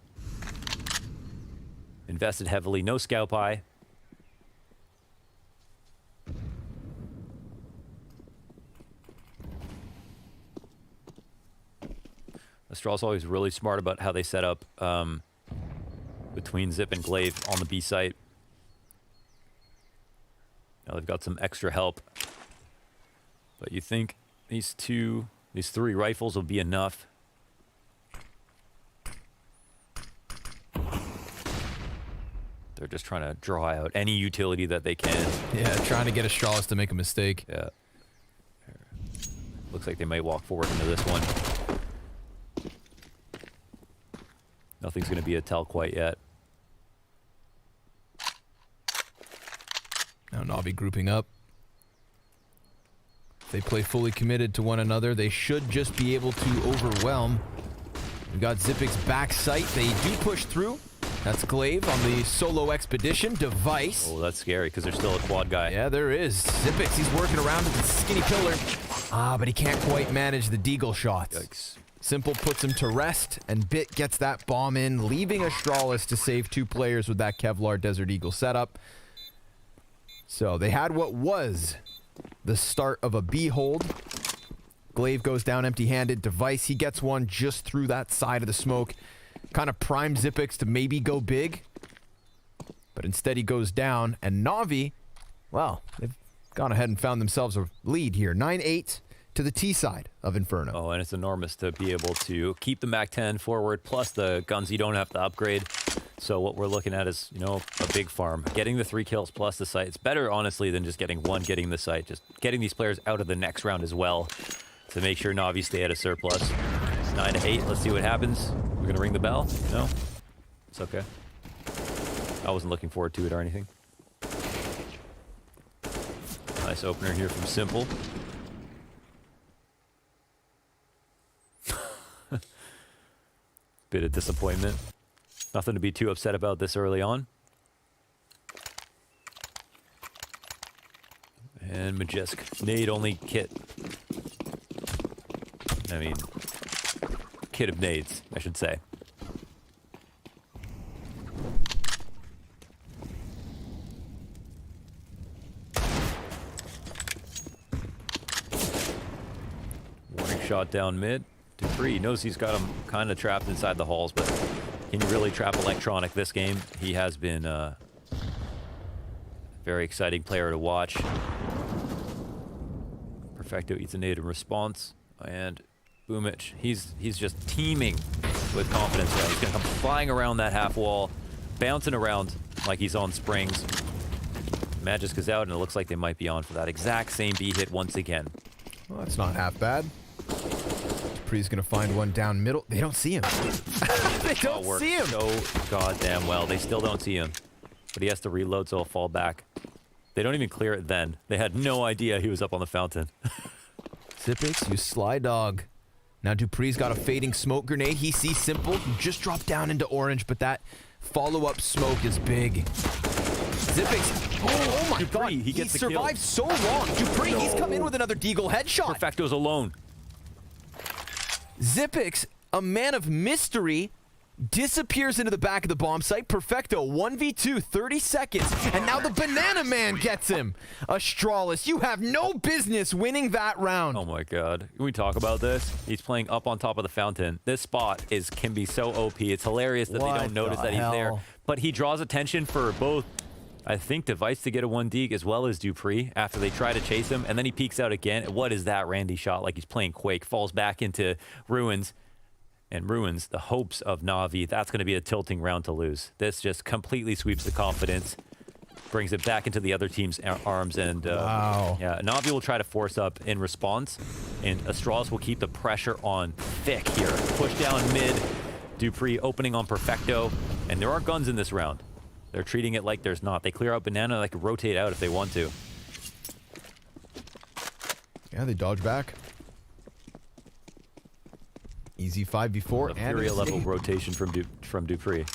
Invested heavily. No scalp eye. Astralis always really smart about how they set up between Zip and Glaive on the B site. Now they've got some extra help. But you think these 3 rifles will be enough? They're just trying to draw out any utility that they can. Yeah, trying to get Astralis to make a mistake. Yeah. Looks like they might walk forward into this one. Nothing's going to be a tell quite yet. Now Navi grouping up. If they play fully committed to one another, they should just be able to overwhelm. We've got Zipik's back sight. They do push through. That's Glaive on the solo expedition. Device. Oh, that's scary because there's still a quad guy. Yeah, there is. Zipix, he's working around with the skinny pillar. Ah, but he can't quite manage the deagle shots. Yikes. Simple puts him to rest, and Bit gets that bomb in, leaving Astralis to save 2 players with that Kevlar Desert Eagle setup. So they had what was the start of a B hold. Glaive goes down empty-handed. Device, he gets one just through that side of the smoke. Kind of prime Zipix to maybe go big. But instead he goes down, and Navi, well, they've gone ahead and found themselves a lead here. 9-8. To the T side of Inferno. Oh, and it's enormous to be able to keep the MAC-10 forward, plus the guns you don't have to upgrade. So what we're looking at is, you know, a big farm. Getting the 3 kills plus the site. It's better, honestly, than just getting one, getting the site. Just getting these players out of the next round as well to make sure Navi stay at a surplus. It's 9-8. Let's see what happens. We're going to ring the bell? No? It's okay. I wasn't looking forward to it or anything. Nice opener here from Simple. Bit of disappointment. Nothing to be too upset about this early on. And Magisk. Nade only kit. I mean, kit of nades, I should say. Warning shot down mid. Dupreeh knows he's got him kind of trapped inside the halls, but Can you really trap Electronic this game? He has been a very exciting player to watch. Perfecto eats a nade in response, and Boomich, he's just teeming with confidence now. He's gonna come flying around that half wall, bouncing around like he's on springs. Magisk is out, and it looks like they might be on for that exact same B hit once again. Well, that's not half bad. dupreeh's gonna find one down middle. They don't see him. They don't see him. So goddamn well. They still don't see him, but he has to reload, so he'll fall back. They don't even clear it then. They had no idea he was up on the fountain. zywoo, you sly dog. Now dupreeh's got a fading smoke grenade. He sees Simple just drop down into orange, but that follow-up smoke is big. zywoo, oh my dupreeh, god, he gets the kill. survived so long. dupreeh, he's come in with another deagle headshot. Perfecto's alone. zywoo, a man of mystery, disappears into the back of the bomb site. Perfecto, 1v2, 30 seconds, and now the Banana Man gets him. Astralis, you have no business winning that round. Oh my god. Can we talk about this? He's playing up on top of the fountain. This spot can be so OP. It's hilarious that they don't notice that he's there. But he draws attention for both, I think, Device to get a 1D as well as dupreeh after they try to chase him, and then he peeks out again. What is that Randy shot? Like he's playing Quake, falls back into ruins. And ruins the hopes of Navi. That's going to be a tilting round to lose. This just completely sweeps the confidence, brings it back into the other team's arms, and wow. Yeah, Navi will try to force up in response, and Astralis will keep the pressure on thick here. Push down mid, dupreeh opening on Perfecto, and there are guns in this round. They're treating it like there's not. They clear out Banana, they can rotate out if they want to. Yeah, they dodge back. Easy 5v4 A Furia level rotation from dupreeh.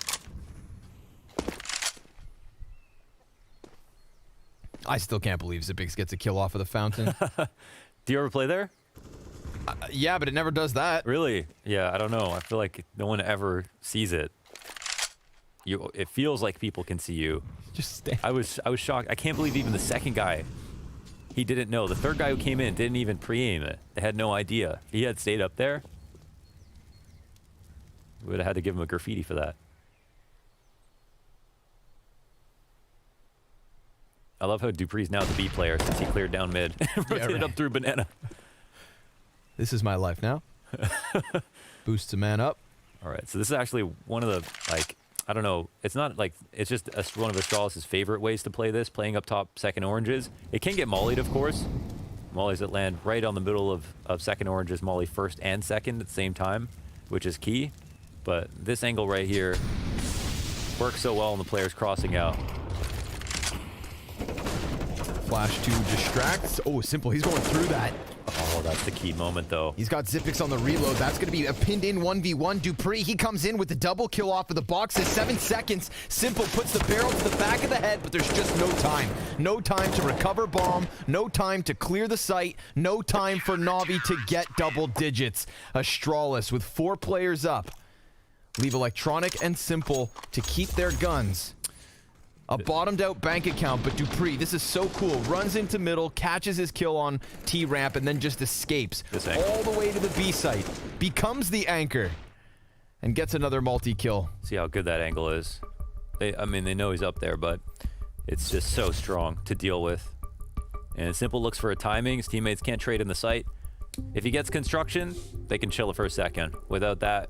I still can't believe zywoo gets a kill off of the fountain. Do you ever play there? Yeah, but it never does that. Really? Yeah, I don't know. I feel like no one ever sees it. It feels like people can see you. Just stay. I was shocked. I can't believe even the second guy, he didn't know. The third guy who came in didn't even pre-aim it. They had no idea. He had stayed up there. We would have had to give him a graffiti for that. I love how dupreeh's now the B player since he cleared down mid and rotated up through Banana. This is my life now. Boosts a man up. All right, so this is actually one of the, like, I don't know. It's not like, it's just one of Astralis' favorite ways to play this, playing up top second oranges. It can get mollied, of course. Mollies that land right on the middle of second oranges, molly first and second at the same time, which is key. But this angle right here works so well when the player's crossing out. Flash to distract. Oh, Simple. He's going through that. Oh, that's the key moment, though. He's got zywoo on the reload. That's going to be a pinned in 1v1. dupreeh, he comes in with the double kill off of the boxes. 7 seconds. Simple puts the barrel to the back of the head, but there's just no time. No time to recover bomb. No time to clear the site. No time for Navi to get double digits. Astralis with 4 players up. Leave Electronic and Simple to keep their guns. A bottomed out bank account, but dupreeh, this is so cool. Runs into middle, catches his kill on T-ramp, and then just escapes all the way to the B site. Becomes the anchor, and gets another multi-kill. See how good that angle is. I mean, they know he's up there, but it's just so strong to deal with. And Simple looks for a timing. His teammates can't trade in the site. If he gets construction, they can chill it for a second. Without that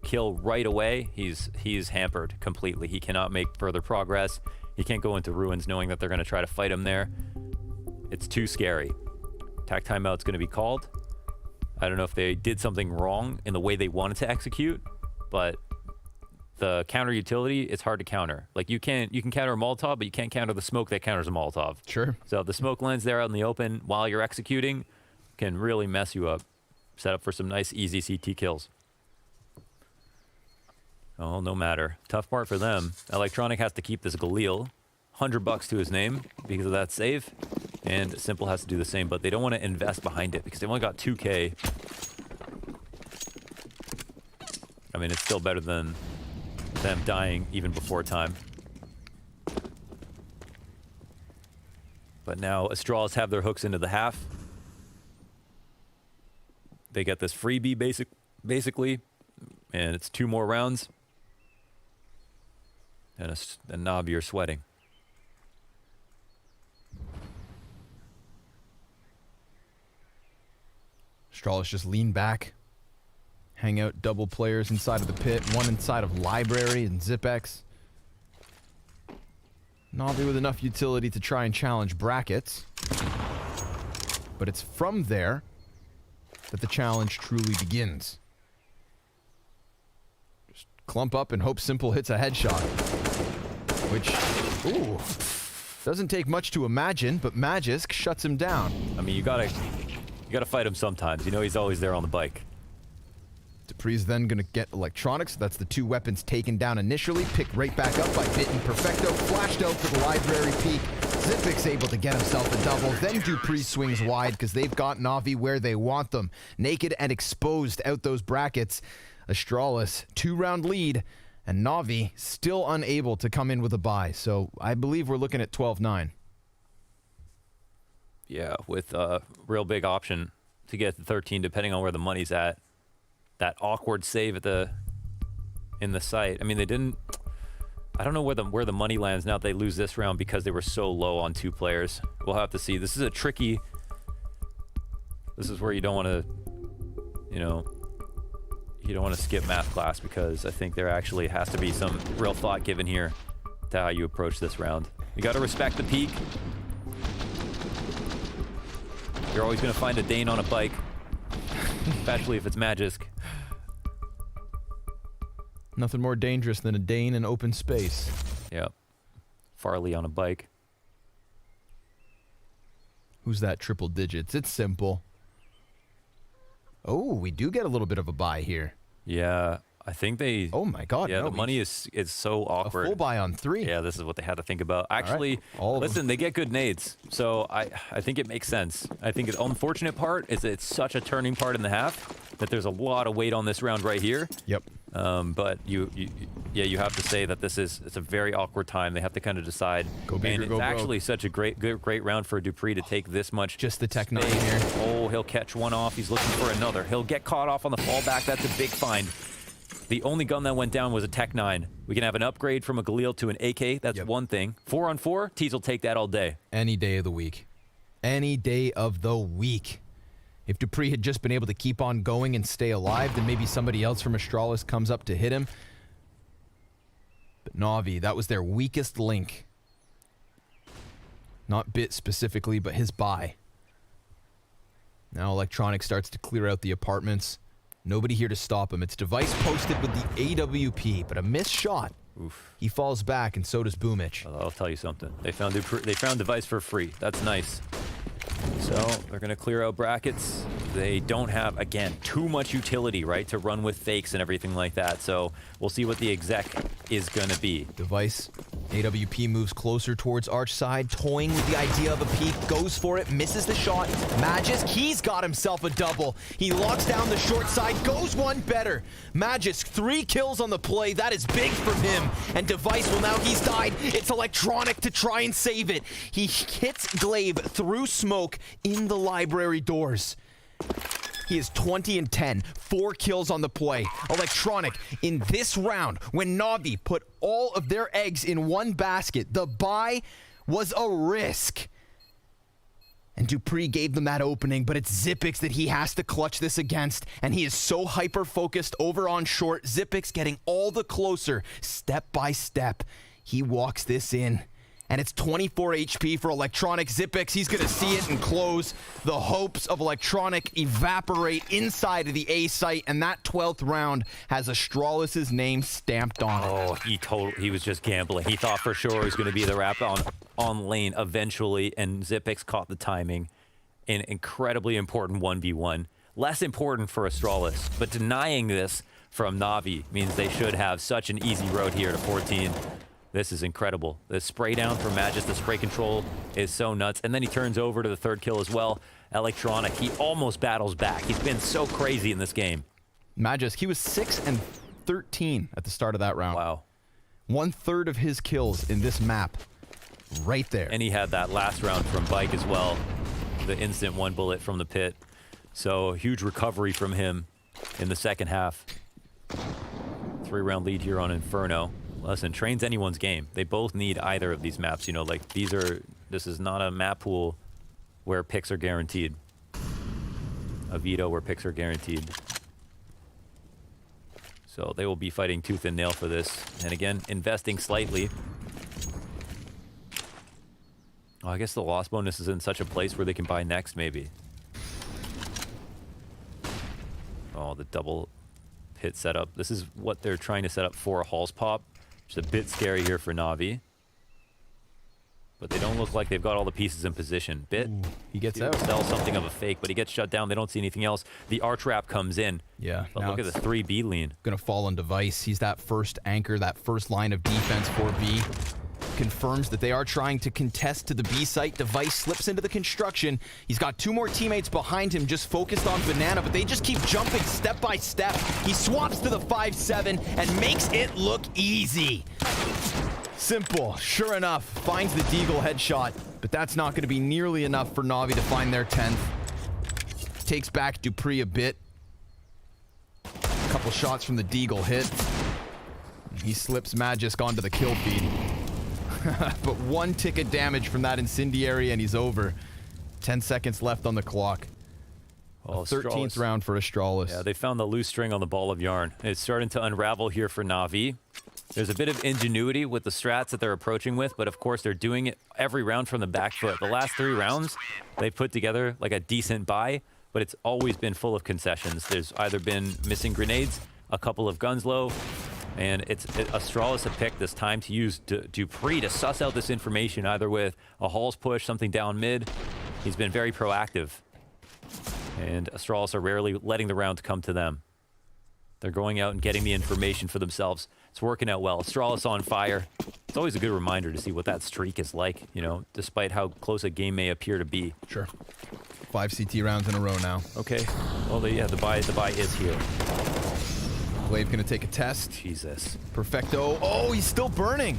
kill right away, he's hampered completely. He cannot make further progress. He can't go into ruins knowing that they're going to try to fight him there. It's too scary. Attack timeout's going to be called. I don't know if they did something wrong in the way they wanted to execute, but the counter utility, it's hard to counter. Like you can counter a Molotov, but you can't counter the smoke that counters a Molotov. Sure. So if the smoke lands there out in the open while you're executing, can really mess you up. Set up for some nice easy CT kills. Oh, no matter. Tough part for them. Electronic has to keep this Galil. $100 to his name because of that save. And Simple has to do the same, but they don't want to invest behind it because they've only got 2K. I mean, it's still better than them dying even before time. But now Astralis have their hooks into the half. They get this freebie basically, and it's 2 more rounds. And Navi are sweating. Astralis just lean back. Hang out double players inside of the pit. One inside of library and jaCkz. Navi with enough utility to try and challenge brackets. But it's from there that the challenge truly begins. Just clump up and hope Simple hits a headshot. Which, ooh, doesn't take much to imagine, but Magisk shuts him down. I mean, you gotta fight him sometimes. You know he's always there on the bike. dupreeh's then gonna get electronics. That's the 2 weapons taken down initially. Picked right back up by Bit and Perfecto. Flashed out for the library peak. jaCkz able to get himself a double. Then dupreeh swings wide because they've got Navi where they want them. Naked and exposed out those brackets. Astralis, 2-round lead. And Navi still unable to come in with a buy. So I believe we're looking at 12-9. Yeah, with a real big option to get to 13, depending on where the money's at. That awkward save at in the site. I mean, they didn't. I don't know where the money lands now that they lose this round because they were so low on 2 players. We'll have to see. This is a tricky. This is where you don't want to, you know, you don't want to skip math class because I think there actually has to be some real thought given here to how you approach this round. You got to respect the peak. You're always going to find a Dane on a bike, especially if it's Magisk. Nothing more dangerous than a Dane in open space. Yep. Farley on a bike. Who's that triple digits? It's simple. Oh, we do get a little bit of a buy here. Yeah, I think they... Oh my god, yeah, no, the money is so awkward. A full buy on 3. Yeah, this is what they had to think about. Actually, All right. listen, they get good nades, so I think it makes sense. I think the unfortunate part is that it's such a turning part in the half that there's a lot of weight on this round right here. Yep. But you have to say that it's a very awkward time. They have to kind of decide. Go big and or go it's broke. actually such a great round for dupreeh to take this much. Just the Tech 9 space. here. Oh, he'll catch one off. He's looking for another. He'll get caught off on the fallback. That's a big find. The only gun that went down was a Tech 9. We can have an upgrade from a Galil to an AK. That's one thing. 4-on-4, Tease will take that all day. Any day of the week. Any day of the week. If dupreeh had just been able to keep on going and stay alive, then maybe somebody else from Astralis comes up to hit him. But Navi, that was their weakest link. Not Bit specifically, but his buy. Now Electronic starts to clear out the apartments. Nobody here to stop him. It's Device posted with the AWP, but a missed shot. Oof. He falls back, and so does Boomich. Well, I'll tell you something. They found Device for free. That's nice. So they're going to clear out brackets. They don't have, again, too much utility, right, to run with fakes and everything like that. So we'll see what the exec is going to be. Device. AWP moves closer towards Arch side, toying with the idea of a peek, goes for it, misses the shot. Magisk, he's got himself a double. He locks down the short side, goes one better. Magisk, 3 kills on the play. That is big from him. And Device, well, now he's died. It's Electronic to try and save it. He hits Glaive through smoke in the library doors. He is 20 and 10, 4 kills on the play. Electronic, in this round, when Navi put all of their eggs in one basket, the buy was a risk. And dupreeh gave them that opening, but it's jaCkz that he has to clutch this against, and he is so hyper-focused over on short. jaCkz getting all the closer, step by step. He walks this in. And it's 24 HP for Electronic. jaCkz, he's going to see it and close. The hopes of Electronic evaporate inside of the A site, and that 12th round has Astralis' name stamped on it. Oh, he was just gambling. He thought for sure he was going to be the wrap on lane eventually, and jaCkz caught the timing. An incredibly important 1v1. Less important for Astralis, but denying this from Navi means they should have such an easy road here to 14. This is incredible. The spray down from Magisk, the spray control is so nuts. And then he turns over to the 3rd kill as well. Electronic, he almost battles back. He's been so crazy in this game. Magisk, he was 6 and 13 at the start of that round. Wow. 1/3 of his kills in this map. Right there. And he had that last round from Bike as well. The instant 1 bullet from the pit. So huge recovery from him in the second half. 3-round lead here on Inferno. Listen, train's anyone's game. They both need either of these maps, you know, like this is not a map pool where picks are guaranteed. A veto where picks are guaranteed. So they will be fighting tooth and nail for this. And again, investing slightly. Oh, I guess the loss bonus is in such a place where they can buy next, maybe. Oh, the double hit setup. This is what they're trying to set up for a Halls pop. Which is a bit scary here for Navi. But they don't look like they've got all the pieces in position. Bit. Ooh, he gets out. Sell something of a fake, but he gets shut down. They don't see anything else. The arch wrap comes in. Yeah. But look at the 3B lean. Gonna fall on device. He's that first anchor, that first line of defense for B. Confirms that they are trying to contest to the B site. Device slips into the construction. He's got 2 more teammates behind him just focused on Banana, but they just keep jumping step by step. He swaps to the 5-7 and makes it look easy. Simple, sure enough, finds the Deagle headshot, but that's not going to be nearly enough for Navi to find their 10th. Takes back dupreeh a bit. A couple shots from the Deagle hit. He slips Magisk onto the kill feed. But 1 tick of damage from that incendiary and he's over. 10 seconds left on the clock. Oh, 13th round for Astralis. Yeah, they found the loose string on the ball of yarn. It's starting to unravel here for Navi. There's a bit of ingenuity with the strats that they're approaching with, but of course they're doing it every round from the back foot. The last 3 rounds, they put together like a decent buy, but it's always been full of concessions. There's either been missing grenades, a couple of guns low, and Astralis have picked this time to use dupreeh to suss out this information, either with a Halls push, something down mid. He's been very proactive. And Astralis are rarely letting the round come to them. They're going out and getting the information for themselves. It's working out well. Astralis on fire. It's always a good reminder to see what that streak is like, you know, despite how close a game may appear to be. Sure. 5 CT rounds in a row now. Okay. Well, the buy is here. Glaive gonna take a test. Jesus. Perfecto. Oh, he's still burning.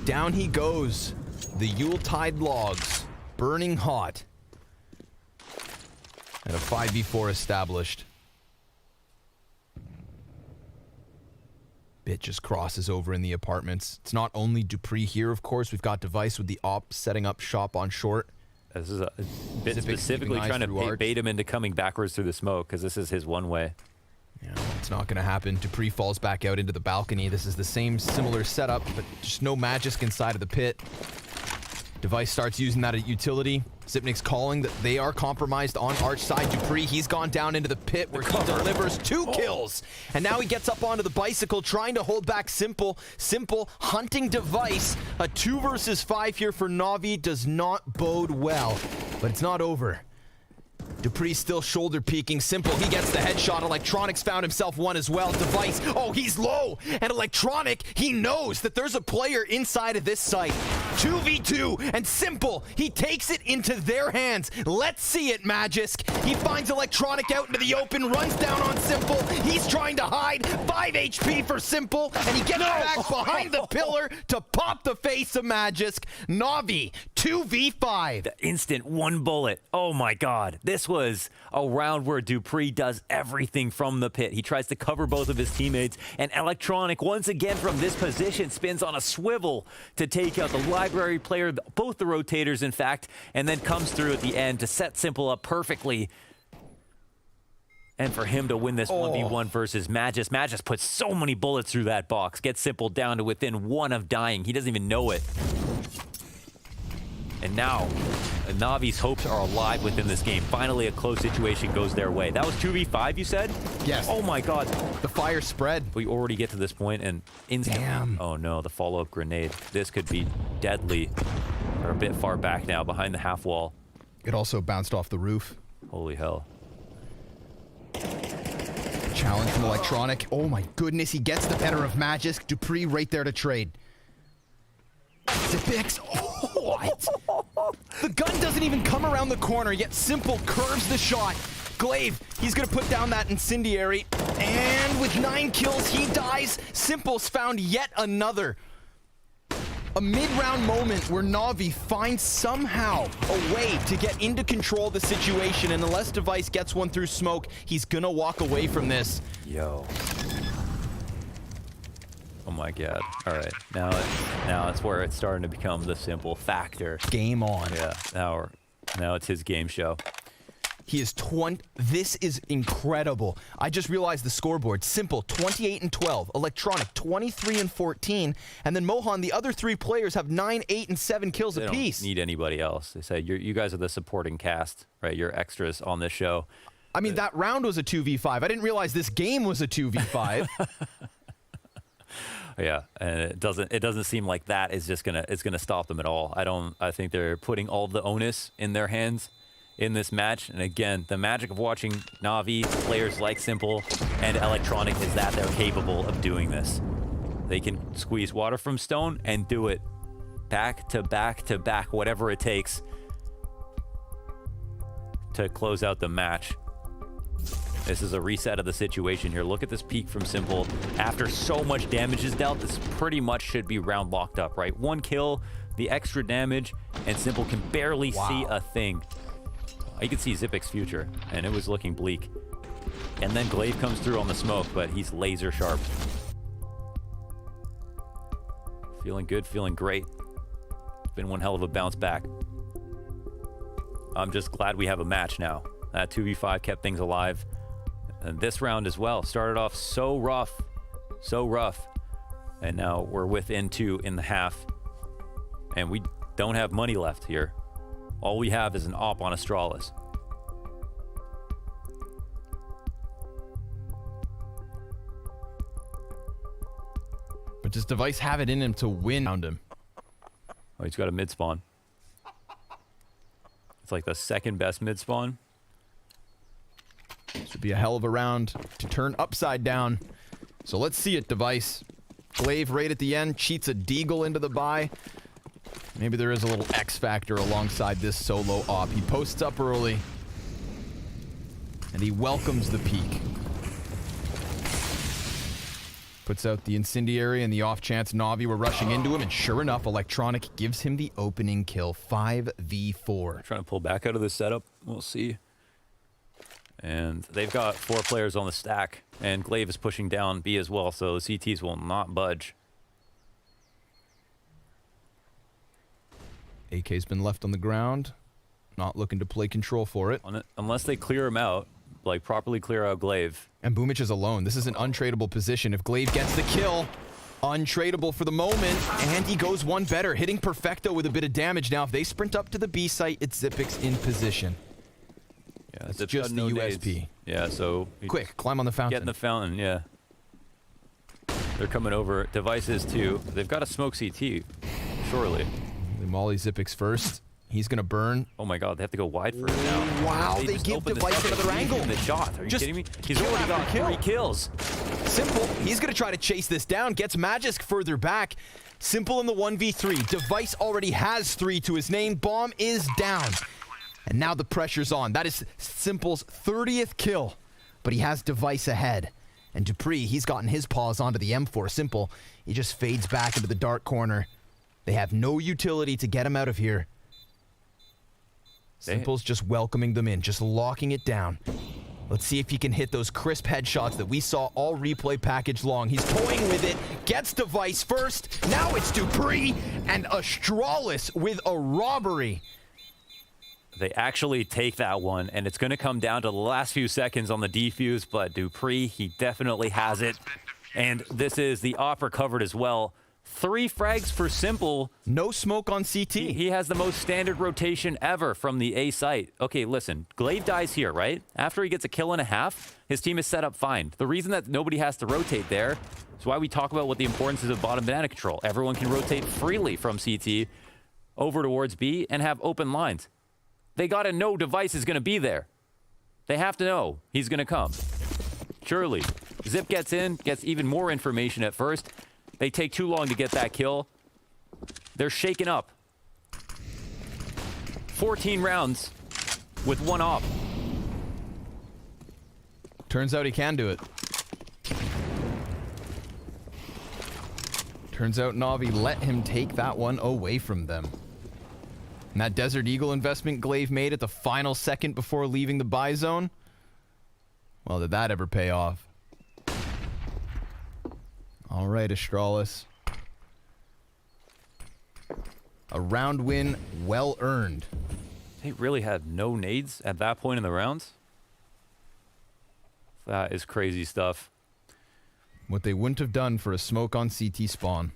Down he goes. The Yuletide logs. Burning hot. And a 5v4 established. Bit just crosses over in the apartments. It's not only dupreeh here, of course. We've got Device with the op setting up shop on short. This is a bit specifically trying to bait him into coming backwards through the smoke, because this is his one way. Yeah, it's not going to happen. dupreeh falls back out into the balcony. This is the same similar setup, but just no Magisk inside of the pit. Device starts using that at utility. zywoo's calling that they are compromised on arch side. dupreeh, he's gone down into the pit where he delivers 2 kills. And now he gets up onto the bicycle trying to hold back Simple. Simple hunting Device. A 2 versus 5 here for Navi does not bode well. But it's not over. dupreeh still shoulder peeking. Simple, he gets the headshot. Electronics found himself one as well. Device, oh, he's low. And Electronic, he knows that there's a player inside of this site. 2v2, and Simple, he takes it into their hands. Let's see it, Magisk. He finds Electronic out into the open, runs down on Simple. He's trying to hide. 5 HP for Simple, and he gets back behind the pillar to pop the face of Magisk. Navi, 2v5. The instant 1 bullet. Oh my god. This was a round where dupreeh does everything from the pit. He tries to cover both of his teammates, and Electronic, once again from this position, spins on a swivel to take out the library player, both the rotators, in fact, and then comes through at the end to set Simple up perfectly. And for him to win this 1v1 versus Magisk. Magisk puts so many bullets through that box, gets Simple down to within 1 of dying. He doesn't even know it. And now, Navi's hopes are alive within this game. Finally, a close situation goes their way. That was 2v5, you said? Yes. Oh my god. The fire spread. We already get to this point and instantly. Damn. Oh no, the follow-up grenade. This could be deadly. They're a bit far back now, behind the half wall. It also bounced off the roof. Holy hell. Challenge from Electronic. Oh my goodness, he gets the better of Magisk. dupreeh right there to trade. zywoo, oh, what? The gun doesn't even come around the corner, yet Simple curves the shot. Glaive, he's gonna put down that incendiary, and with 9 kills, he dies. Simple's found yet another. A mid-round moment where Navi finds somehow a way to get into control of the situation, and unless Device gets one through smoke, he's gonna walk away from this. Yo. my god. All right. Now it's where it's starting to become the simple factor. Game on. Yeah. Now it's his game show. He is 20. This is incredible. I just realized the scoreboard. Simple, 28 and 12. Electronic, 23 and 14. And then Mohan, the other three players have 9, 8, and 7 kills They apiece. don't need anybody else. They say you guys are the supporting cast, right? You're extras on this show. I mean, that round was a 2v5. I didn't realize this game was a 2v5. Yeah, and it doesn't seem like that is just gonna stop them at all. I think they're putting all the onus in their hands in this match. And again, the magic of watching Na'Vi, players like Simple and Electronic, is that they're capable of doing this. They can squeeze water from stone and do it back to back to back, whatever it takes to close out the match. This is a reset of the situation here. Look at this peak from Simple. After so much damage is dealt, this pretty much should be round locked up, right? 1 kill, the extra damage, and Simple can barely see a thing. You can see zywoo's future, and it was looking bleak. And then Glaive comes through on the smoke, but he's laser sharp. Feeling good, feeling great. Been one hell of a bounce back. I'm just glad we have a match now. That 2v5 kept things alive. And this round as well started off so rough. And now we're within 2 in the half. And we don't have money left here. All we have is an op on Astralis. But does Device have it in him to win around him? Oh, he's got a mid spawn. It's like the second best mid spawn. This would be a hell of a round to turn upside down. So let's see it, Device. Glaive right at the end, cheats a deagle into the buy. Maybe there is a little X factor alongside this solo op. He posts up early. And he welcomes the peak. Puts out the incendiary and the off chance Na'Vi were rushing into him. And sure enough, Electronic gives him the opening kill. 5v4. Trying to pull back out of this setup. We'll see. And they've got 4 players on the stack. And Glaive is pushing down B as well. So the CTs will not budge. AK's been left on the ground. Not looking to play control for it. Unless they clear him out, like properly clear out Glaive. And Boomich is alone. This is an untradeable position. If Glaive gets the kill, untradeable for the moment. And he goes one better, hitting Perfecto with a bit of damage. Now, if they sprint up to the B site, it's zywoo's in position. Yeah, it's just the USP. Nades. Yeah, so... Quick, climb on the fountain. Get in the fountain, yeah. They're coming over. Devices, too. They've got a smoke CT, surely. They molly zywoo's first. He's going to burn. Oh my god, they have to go wide for it now. Wow, they give Device another angle. The shot. Are you kidding me? He's kill already got after 3 kills. Simple. He's going to try to chase this down. Gets Magisk further back. Simple in the 1v3. Device already has 3 to his name. Bomb is down. And now the pressure's on. That is Simple's 30th kill. But he has Device ahead. And dupreeh, he's gotten his paws onto the M4. Simple, he just fades back into the dark corner. They have no utility to get him out of here. Simple's just welcoming them in, just locking it down. Let's see if he can hit those crisp headshots that we saw all replay package long. He's toying with it, gets Device first. Now it's dupreeh and Astralis with a robbery. They actually take that one, and it's going to come down to the last few seconds on the defuse, but dupreeh, he definitely has it. And this is the op recovered as well. 3 frags for Simple. No smoke on CT. He has the most standard rotation ever from the A site. Okay, listen, Glaive dies here, right? After he gets a kill and a half, his team is set up fine. The reason that nobody has to rotate there is why we talk about what the importance is of bottom banana control. Everyone can rotate freely from CT over towards B and have open lines. They gotta know Device is gonna be there. They have to know he's gonna come. Surely. Zip gets in, gets even more information at first. They take too long to get that kill. They're shaken up. 14 rounds with 1 op. Turns out he can do it. Turns out Na'Vi let him take that one away from them. And that Desert Eagle investment Glaive made at the final second before leaving the buy zone? Well, did that ever pay off? All All right, Astralis. A round win, well earned. They really had no nades at that point in the rounds. That is crazy stuff. What they wouldn't have done for a smoke on CT spawn.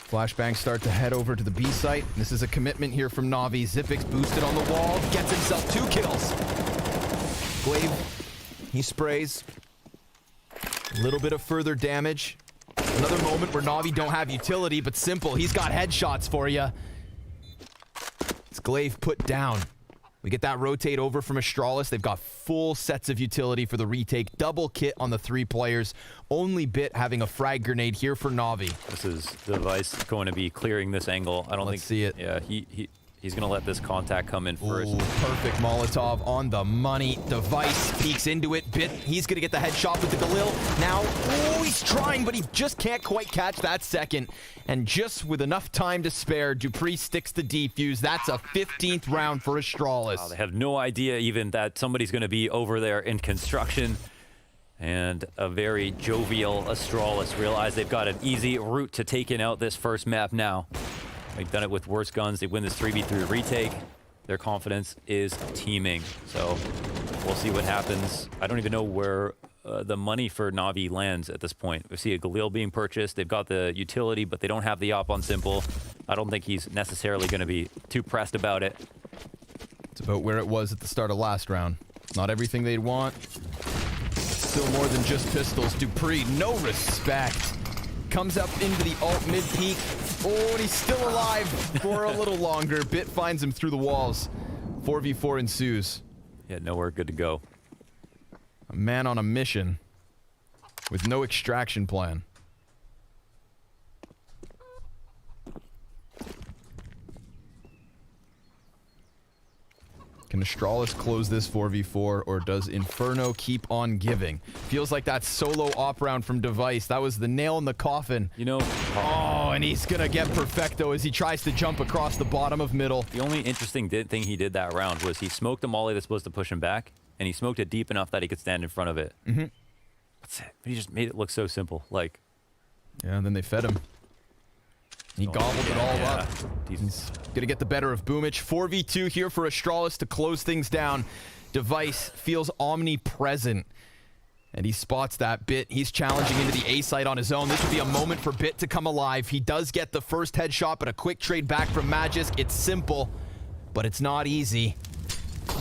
Flashbangs start to head over to the B site. This is a commitment here from Navi. zywoo boosted on the wall, gets himself 2 kills. Glaive, he sprays. A little bit of further damage. Another moment where Navi don't have utility, but Simple, he's got headshots for you. It's Glaive put down. We get that rotate over from Astralis. They've got full sets of utility for the retake. Double kit on the 3 players. Only Bit having a frag grenade here for Navi. This is Device going to be clearing this angle. I don't Let's think... see it. Yeah, he's going to let this contact come in first. Ooh, perfect Molotov on the money. Device peeks into it. Bit, he's going to get the headshot with the Galil. Now, oh, he's trying, but he just can't quite catch that second. And just with enough time to spare, dupreeh sticks the defuse. That's a 15th round for Astralis. Wow, they have no idea even that somebody's going to be over there in construction. And a very jovial Astralis realize they've got an easy route to taking out this first map now. They've done it with worse guns. They win this 3v3 retake. Their confidence is teeming. So we'll see what happens. I don't even know where the money for Navi lands at this point. We see a Galil being purchased. They've got the utility, but they don't have the op on Simple. I don't think he's necessarily going to be too pressed about it. It's about where it was at the start of last round. Not everything they'd want. Still more than just pistols. dupreeh, no respect. Comes up into the alt mid peak. Oh, and he's still alive for a little longer. Bit finds him through the walls. 4v4 ensues. Yeah, nowhere good to go. A man on a mission with no extraction plan. Can Astralis close this 4v4, or does Inferno keep on giving? Feels like that solo op round from Device. That was the nail in the coffin. You know... Oh, and he's gonna get perfecto as he tries to jump across the bottom of middle. The only interesting thing he did that round was he smoked a molly that's supposed to push him back, and he smoked it deep enough that he could stand in front of it. Mm-hmm. That's it. But he just made it look so simple. Like... Yeah, and then they fed him. He gobbled it all up. He's gonna get the better of Boomich. 4v2 here for Astralis to close things down. Device feels omnipresent. And he spots that. Bit, he's challenging into the A site on his own. This would be a moment for Bit to come alive. He does get the first headshot, but a quick trade back from Magisk. It's simple, but it's not easy.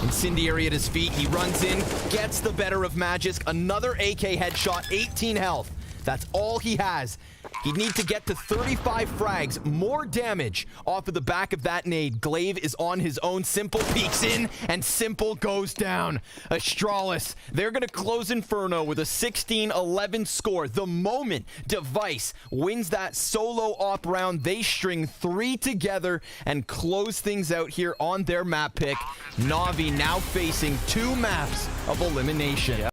Incendiary at his feet. He runs in, gets the better of Magisk. Another AK headshot, 18 health. That's all he has. He'd need to get to 35 frags, more damage off of the back of that nade. Glaive is on his own. Simple peeks in, and Simple goes down. Astralis, they're going to close Inferno with a 16-11 score. The moment Device wins that solo op round, they string 3 together and close things out here on their map pick. Navi now facing 2 maps of elimination.